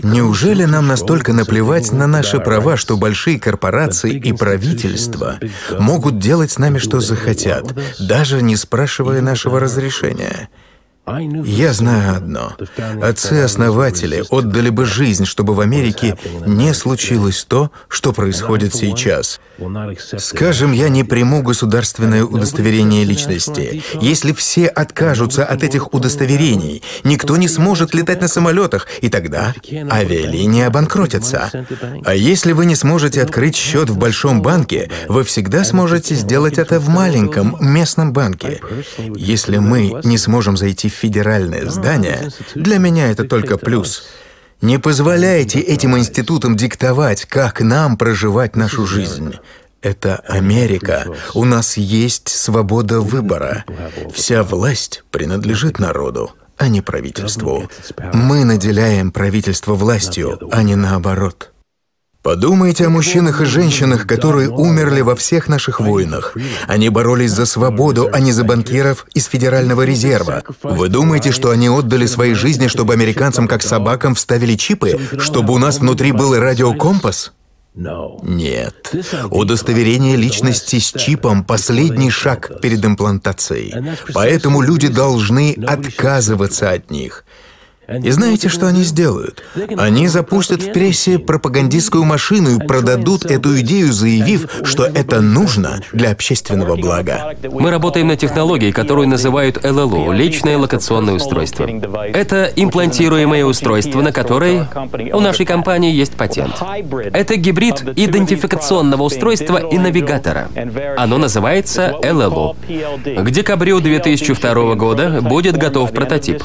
Неужели нам настолько наплевать на наши права, что большие корпорации и правительства могут делать с нами, что захотят, даже не спрашивая нашего разрешения? Я знаю одно. Отцы-основатели отдали бы жизнь, чтобы в Америке не случилось то, что происходит сейчас. Скажем, я не приму государственное удостоверение личности. Если все откажутся от этих удостоверений, никто не сможет летать на самолетах, и тогда авиалинии обанкротятся. А если вы не сможете открыть счет в большом банке, вы всегда сможете сделать это в маленьком местном банке. Если мы не сможем зайти в федеральное здание, для меня это только плюс. Не позволяйте этим институтам диктовать, как нам проживать нашу жизнь. Это Америка. У нас есть свобода выбора. Вся власть принадлежит народу, а не правительству. Мы наделяем правительство властью, а не наоборот. Подумайте о мужчинах и женщинах, которые умерли во всех наших войнах. Они боролись за свободу, а не за банкиров из Федерального резерва. Вы думаете, что они отдали свои жизни, чтобы американцам, как собакам, вставили чипы? Чтобы у нас внутри был радиокомпас? Нет. Удостоверение личности с чипом – последний шаг перед имплантацией. Поэтому люди должны отказываться от них. И знаете, что они сделают? Они запустят в прессе пропагандистскую машину и продадут эту идею, заявив, что это нужно для общественного блага. Мы работаем на технологии, которую называют ЛЛУ – личное локационное устройство. Это имплантируемое устройство, на которое у нашей компании есть патент. Это гибрид идентификационного устройства и навигатора. Оно называется ЛЛУ. К декабрю 2002 года будет готов прототип.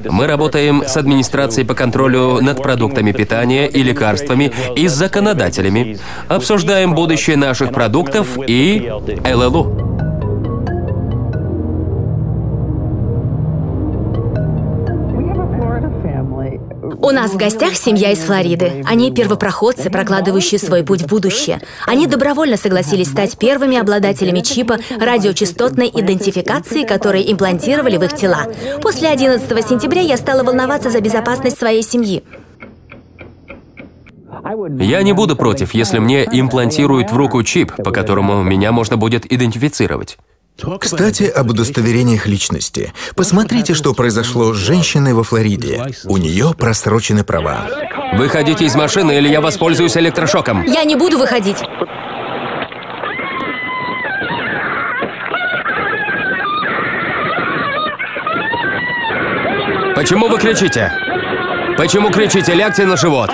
Мы работаем с администрацией по контролю над продуктами питания и лекарствами и с законодателями. Обсуждаем будущее наших продуктов и ЛЛУ. У нас в гостях семья из Флориды. Они первопроходцы, прокладывающие свой путь в будущее. Они добровольно согласились стать первыми обладателями чипа радиочастотной идентификации, которые имплантировали в их тела. После 11 сентября я стала волноваться за безопасность своей семьи. Я не буду против, если мне имплантируют в руку чип, по которому меня можно будет идентифицировать. Кстати, об удостоверениях личности. Посмотрите, что произошло с женщиной во Флориде. У нее просрочены права. Выходите из машины, или я воспользуюсь электрошоком. Я не буду выходить. Почему вы кричите? Почему кричите? Лягте на живот.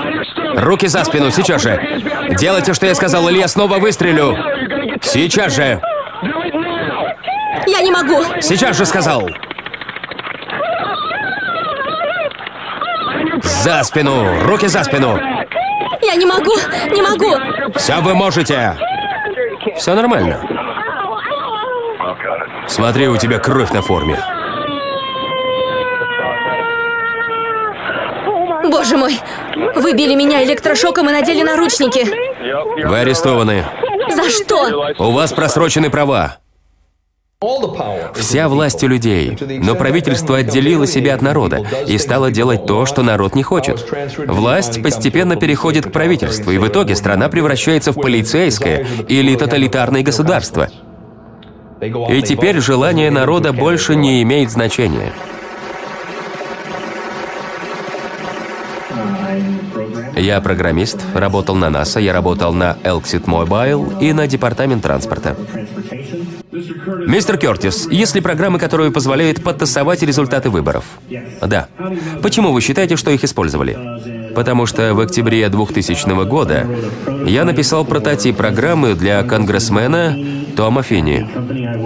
Руки за спину, сейчас же. Делайте, что я сказал, или я снова выстрелю. Сейчас же. Я не могу. Сейчас же сказал. За спину. Руки за спину. Я не могу. Не могу. Все вы можете. Все нормально. Смотри, у тебя кровь на форме. Боже мой. Вы били меня электрошоком и надели наручники. Вы арестованы. За что? У вас просрочены права. Вся власть у людей, но правительство отделило себя от народа и стало делать то, что народ не хочет. Власть постепенно переходит к правительству, и в итоге страна превращается в полицейское или тоталитарное государство. И теперь желание народа больше не имеет значения. Я программист, работал на НАСА, я работал на Elxit Mobile и на департамент транспорта. Мистер Кертис, есть ли программы, которые позволяют подтасовать результаты выборов? Да. Почему вы считаете, что их использовали? Потому что в октябре 2000 года я написал прототип программы для конгрессмена Тома Финни.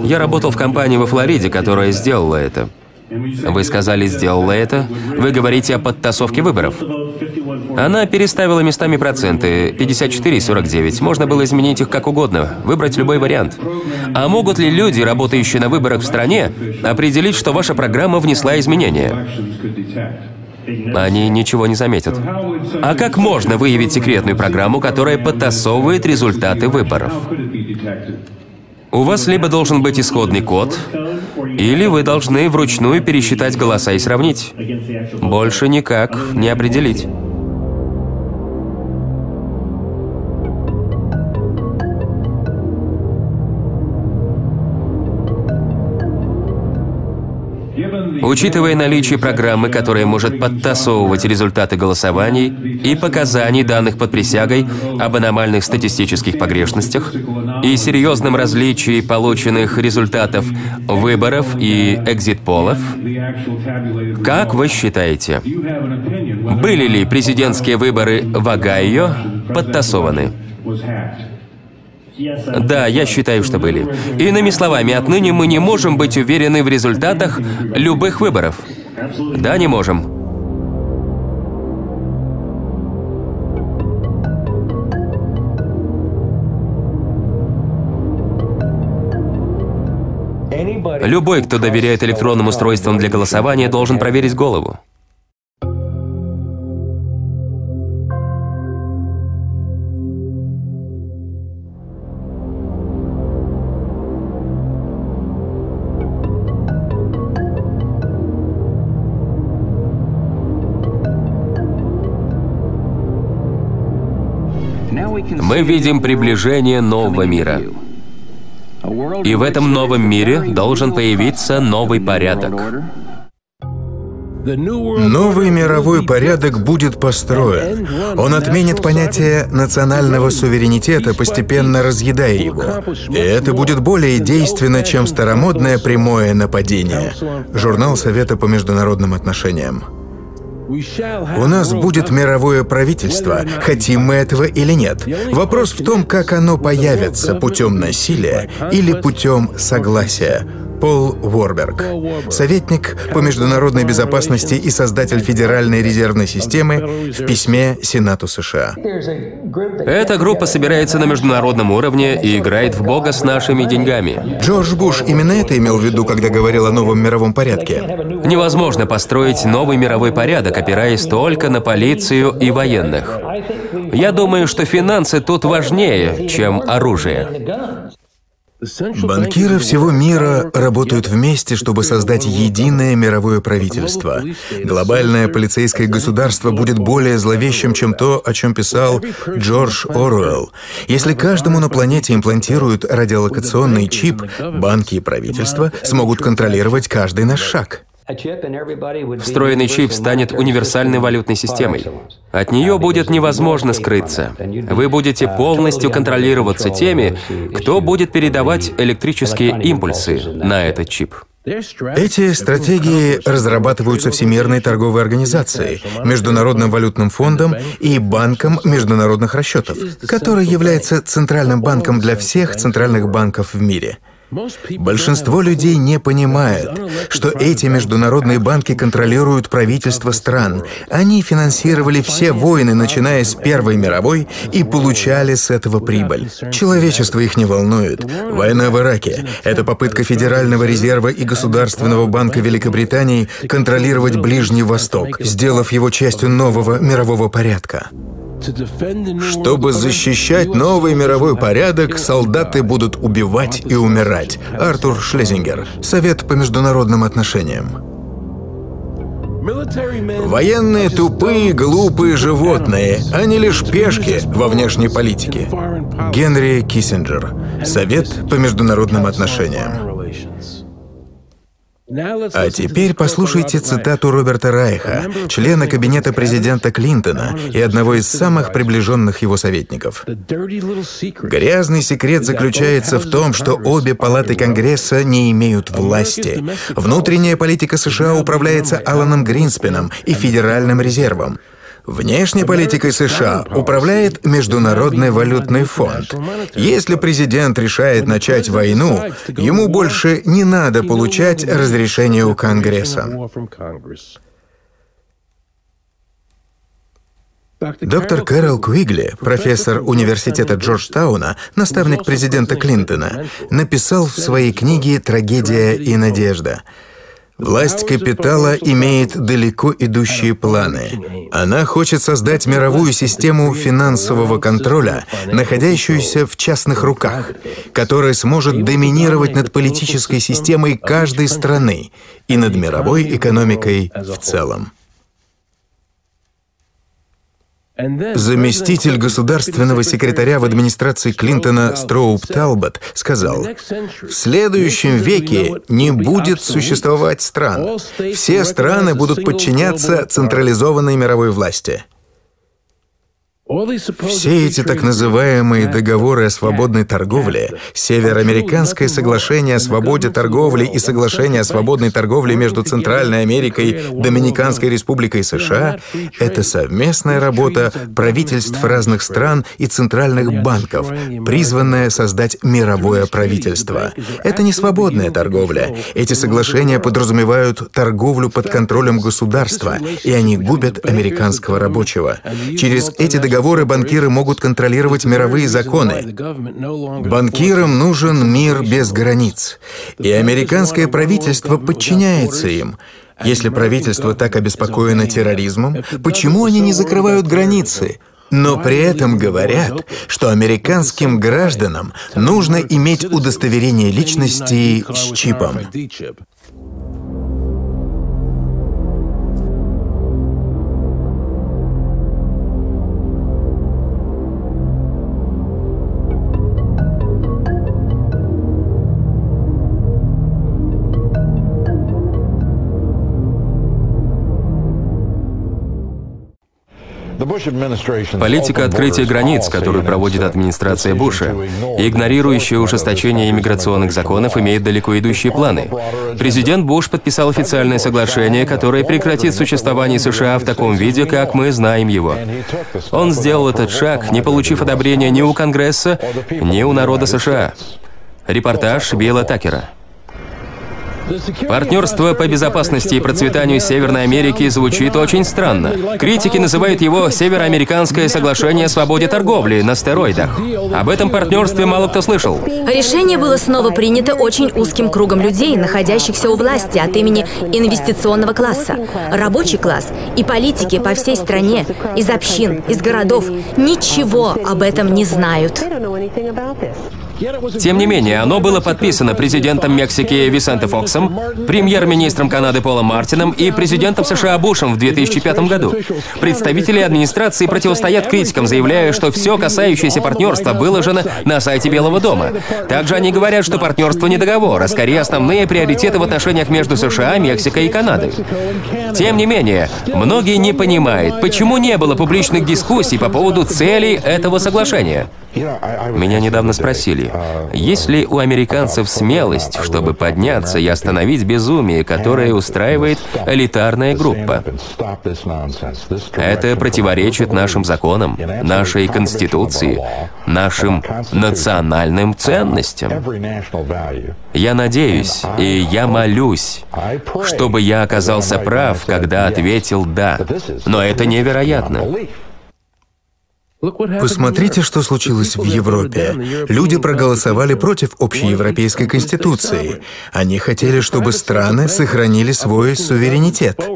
Я работал в компании во Флориде, которая сделала это. Вы сказали, сделала это? Вы говорите о подтасовке выборов. Она переставила местами проценты 54 и 49. Можно было изменить их как угодно, выбрать любой вариант. А могут ли люди, работающие на выборах в стране, определить, что ваша программа внесла изменения? Они ничего не заметят. А как можно выявить секретную программу, которая подтасовывает результаты выборов? У вас либо должен быть исходный код, или вы должны вручную пересчитать голоса и сравнить. Больше никак не определить. Учитывая наличие программы, которая может подтасовывать результаты голосований и показаний, данных под присягой об аномальных статистических погрешностях и серьезном различии полученных результатов выборов и экзит-полов, как вы считаете, были ли президентские выборы в Огайо подтасованы? Да, я считаю, что были. Иными словами, отныне мы не можем быть уверены в результатах любых выборов. Да, не можем. Любой, кто доверяет электронным устройствам для голосования, должен проверить голову. Мы видим приближение нового мира. И в этом новом мире должен появиться новый порядок. Новый мировой порядок будет построен. Он отменит понятие национального суверенитета, постепенно разъедая его. И это будет более действенно, чем старомодное прямое нападение. Журнал Совета по международным отношениям. У нас будет мировое правительство, хотим мы этого или нет. Вопрос в том, как оно появится, путем насилия или путем согласия. Пол Уорберг, советник по международной безопасности и создатель Федеральной резервной системы, в письме Сенату США. Эта группа собирается на международном уровне и играет в Бога с нашими деньгами. Джордж Буш именно это имел в виду, когда говорил о новом мировом порядке. Невозможно построить новый мировой порядок, опираясь только на полицию и военных. Я думаю, что финансы тут важнее, чем оружие. Банкиры всего мира работают вместе, чтобы создать единое мировое правительство. Глобальное полицейское государство будет более зловещим, чем то, о чем писал Джордж Оруэлл. Если каждому на планете имплантируют радиолокационный чип, банки и правительства смогут контролировать каждый наш шаг. Встроенный чип станет универсальной валютной системой. От нее будет невозможно скрыться. Вы будете полностью контролироваться теми, кто будет передавать электрические импульсы на этот чип. Эти стратегии разрабатываются Всемирной торговой организацией, Международным валютным фондом и Банком международных расчетов, который является центральным банком для всех центральных банков в мире. Большинство людей не понимает, что эти международные банки контролируют правительства стран. Они финансировали все войны, начиная с Первой мировой, и получали с этого прибыль. Человечество их не волнует. Война в Ираке — это попытка Федерального резерва и Государственного банка Великобритании контролировать Ближний Восток, сделав его частью нового мирового порядка. Чтобы защищать новый мировой порядок, солдаты будут убивать и умирать. Артур Шлезингер. Совет по международным отношениям. Военные тупые, глупые животные, они лишь пешки во внешней политике. Генри Киссинджер. Совет по международным отношениям. А теперь послушайте цитату Роберта Райха, члена кабинета президента Клинтона и одного из самых приближенных его советников. «Грязный секрет заключается в том, что обе палаты Конгресса не имеют власти. Внутренняя политика США управляется Аланом Гринспеном и Федеральным резервом. Внешней политикой США управляет Международный валютный фонд. Если президент решает начать войну, ему больше не надо получать разрешение у Конгресса». Доктор Кэрол Квигли, профессор университета Джорджтауна, наставник президента Клинтона, написал в своей книге «Трагедия и надежда». Власть капитала имеет далеко идущие планы. Она хочет создать мировую систему финансового контроля, находящуюся в частных руках, которая сможет доминировать над политической системой каждой страны и над мировой экономикой в целом. Заместитель государственного секретаря в администрации Клинтона Строуп Талбот сказал: «В следующем веке не будет существовать стран. Все страны будут подчиняться централизованной мировой власти». Все эти так называемые договоры о свободной торговле, Североамериканское соглашение о свободе торговли и соглашение о свободной торговле между Центральной Америкой, Доминиканской Республикой и США — это совместная работа правительств разных стран и центральных банков, призванная создать мировое правительство. Это не свободная торговля. Эти соглашения подразумевают торговлю под контролем государства, и они губят американского рабочего. Через эти договоры банкиры могут контролировать мировые законы. Банкирам нужен мир без границ, и американское правительство подчиняется им. Если правительство так обеспокоено терроризмом, почему они не закрывают границы? Но при этом говорят, что американским гражданам нужно иметь удостоверение личности с чипом. Политика открытия границ, которую проводит администрация Буша, игнорирующая ужесточение иммиграционных законов, имеет далеко идущие планы. Президент Буш подписал официальное соглашение, которое прекратит существование США в таком виде, как мы знаем его. Он сделал этот шаг, не получив одобрения ни у Конгресса, ни у народа США. Репортаж Билла Такера. Партнерство по безопасности и процветанию Северной Америки звучит очень странно. Критики называют его «Североамериканское соглашение о свободе торговли» на стероидах. Об этом партнерстве мало кто слышал. Решение было снова принято очень узким кругом людей, находящихся у власти от имени инвестиционного класса. Рабочий класс и политики по всей стране, из общин, из городов, ничего об этом не знают. Тем не менее, оно было подписано президентом Мексики Висенте Фоксом, премьер-министром Канады Полом Мартином и президентом США Бушем в 2005 году. Представители администрации противостоят критикам, заявляя, что все касающееся партнерства выложено на сайте Белого дома. Также они говорят, что партнерство не договор, а скорее основные приоритеты в отношениях между США, Мексикой и Канадой. Тем не менее, многие не понимают, почему не было публичных дискуссий по поводу целей этого соглашения. Меня недавно спросили, есть ли у американцев смелость, чтобы подняться и остановить безумие, которое устраивает элитарная группа. Это противоречит нашим законам, нашей Конституции, нашим национальным ценностям. Я надеюсь и я молюсь, чтобы я оказался прав, когда ответил «да». Но это невероятно. Посмотрите, что случилось в Европе. Люди проголосовали против общеевропейской конституции. Они хотели, чтобы страны сохранили свой суверенитет.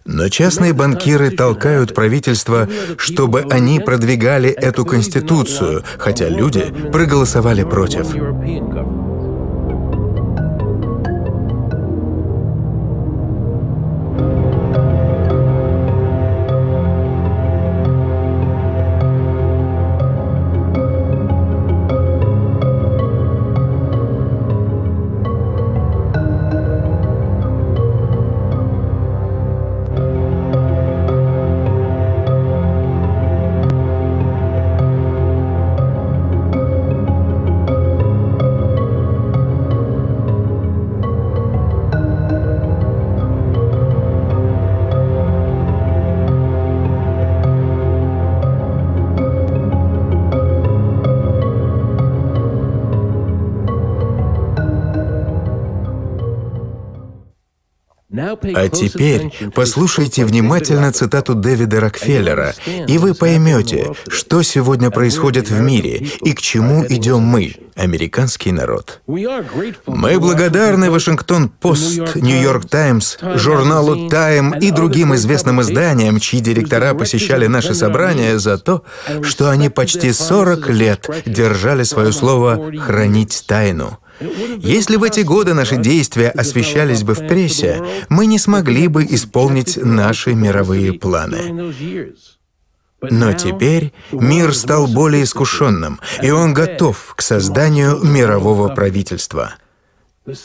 Но частные банкиры толкают правительство, чтобы они продвигали эту конституцию, хотя люди проголосовали против. А теперь послушайте внимательно цитату Дэвида Рокфеллера, и вы поймете, что сегодня происходит в мире и к чему идем мы, американский народ. Мы благодарны Вашингтон-Пост, Нью-Йорк Таймс, журналу Тайм и другим известным изданиям, чьи директора посещали наши собрания, за то, что они почти 40 лет держали свое слово «хранить тайну». Если в эти годы наши действия освещались бы в прессе, мы не смогли бы исполнить наши мировые планы. Но теперь мир стал более искушенным, и он готов к созданию мирового правительства.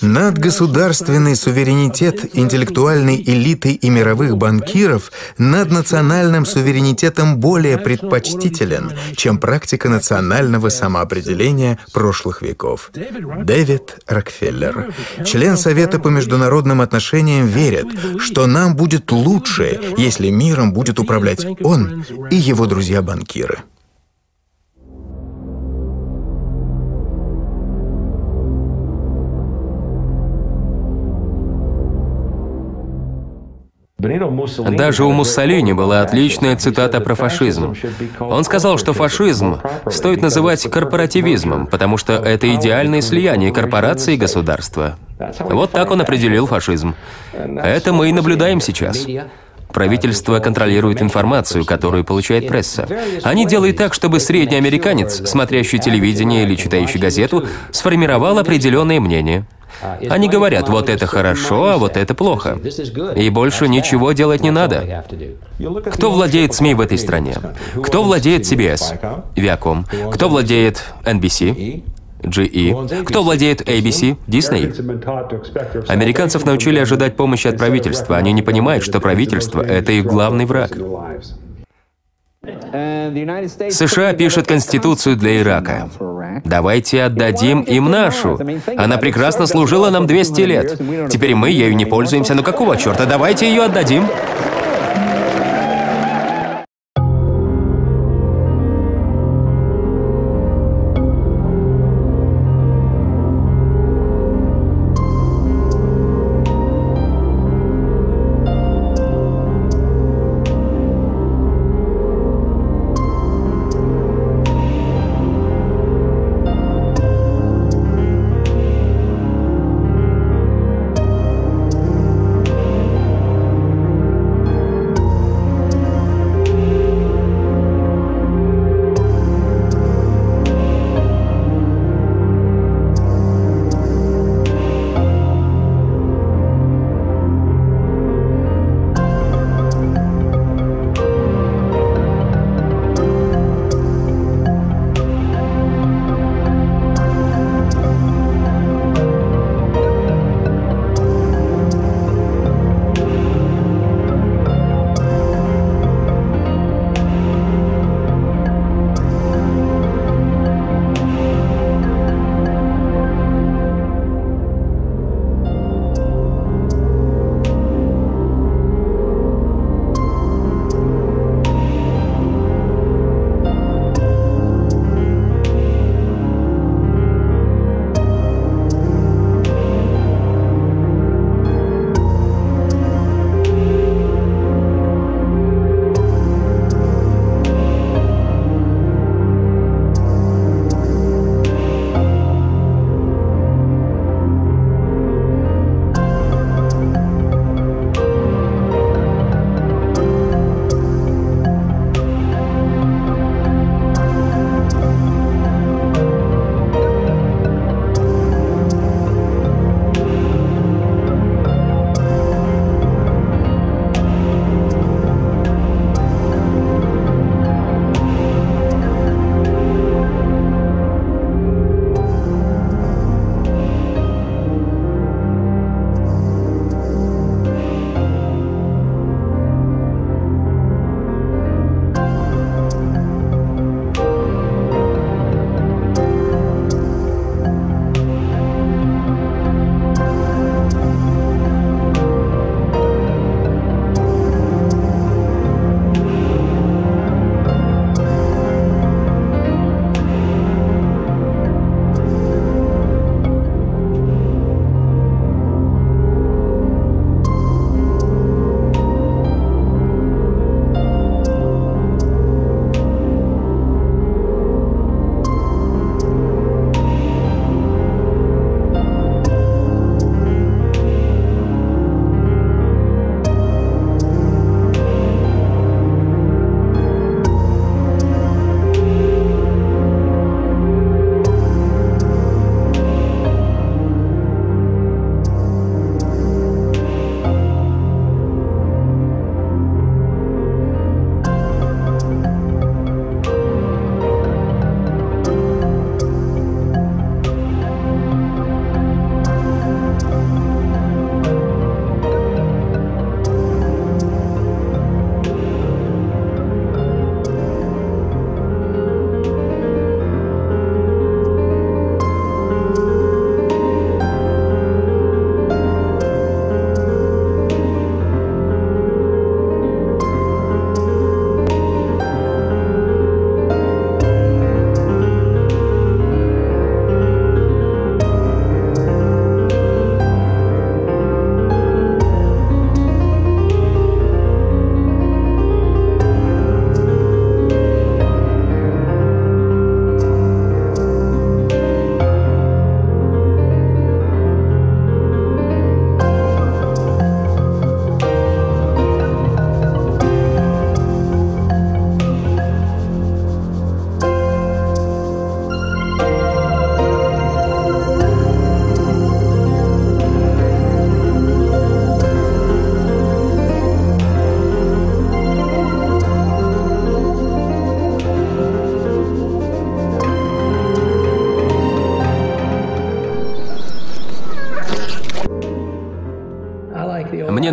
Надгосударственный суверенитет интеллектуальной элиты и мировых банкиров над национальным суверенитетом более предпочтителен, чем практика национального самоопределения прошлых веков. Дэвид Рокфеллер, член Совета по международным отношениям, верит, что нам будет лучше, если миром будет управлять он и его друзья-банкиры. Даже у Муссолини была отличная цитата про фашизм. Он сказал, что фашизм стоит называть корпоративизмом, потому что это идеальное слияние корпорации и государства. Вот так он определил фашизм. Это мы и наблюдаем сейчас. Правительство контролирует информацию, которую получает пресса. Они делают так, чтобы средний американец, смотрящий телевидение или читающий газету, сформировал определенное мнение. Они говорят, вот это хорошо, а вот это плохо. И больше ничего делать не надо. Кто владеет СМИ в этой стране? Кто владеет CBS? Viacom. Кто владеет NBC? GE. Кто владеет ABC? Disney. Американцев научили ожидать помощи от правительства. Они не понимают, что правительство — это их главный враг. США пишет Конституцию для Ирака. Давайте отдадим им нашу. Она прекрасно служила нам 200 лет. Теперь мы ею не пользуемся, но какого черта? Давайте ее отдадим.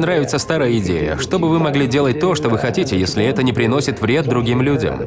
нравится старая идея, чтобы вы могли делать то, что вы хотите, если это не приносит вред другим людям.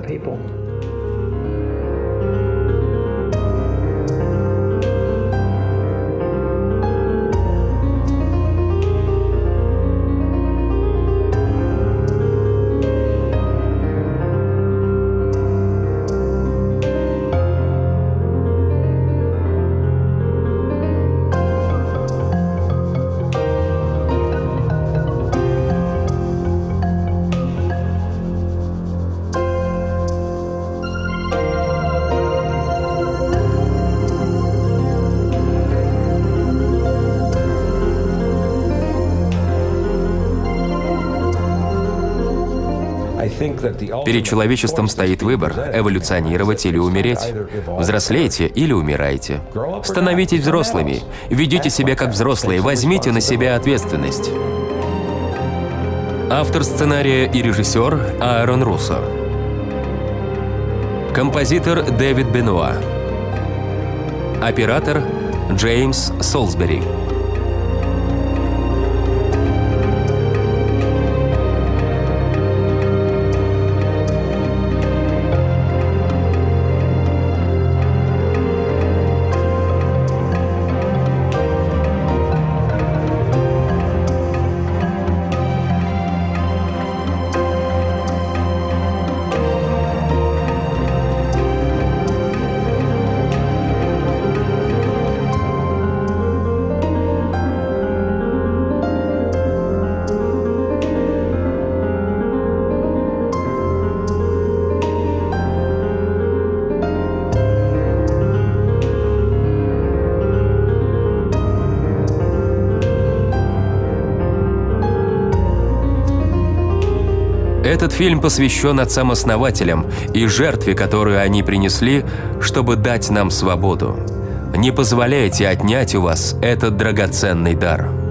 Перед человечеством стоит выбор – эволюционировать или умереть. Взрослейте или умирайте. Становитесь взрослыми. Ведите себя как взрослые. Возьмите на себя ответственность. Автор сценария и режиссер Аарон Руссо. Композитор Дэвид Бенуа. Оператор Джеймс Солсбери. Этот фильм посвящен отцам-основателям и жертве, которую они принесли, чтобы дать нам свободу. Не позволяйте отнять у вас этот драгоценный дар.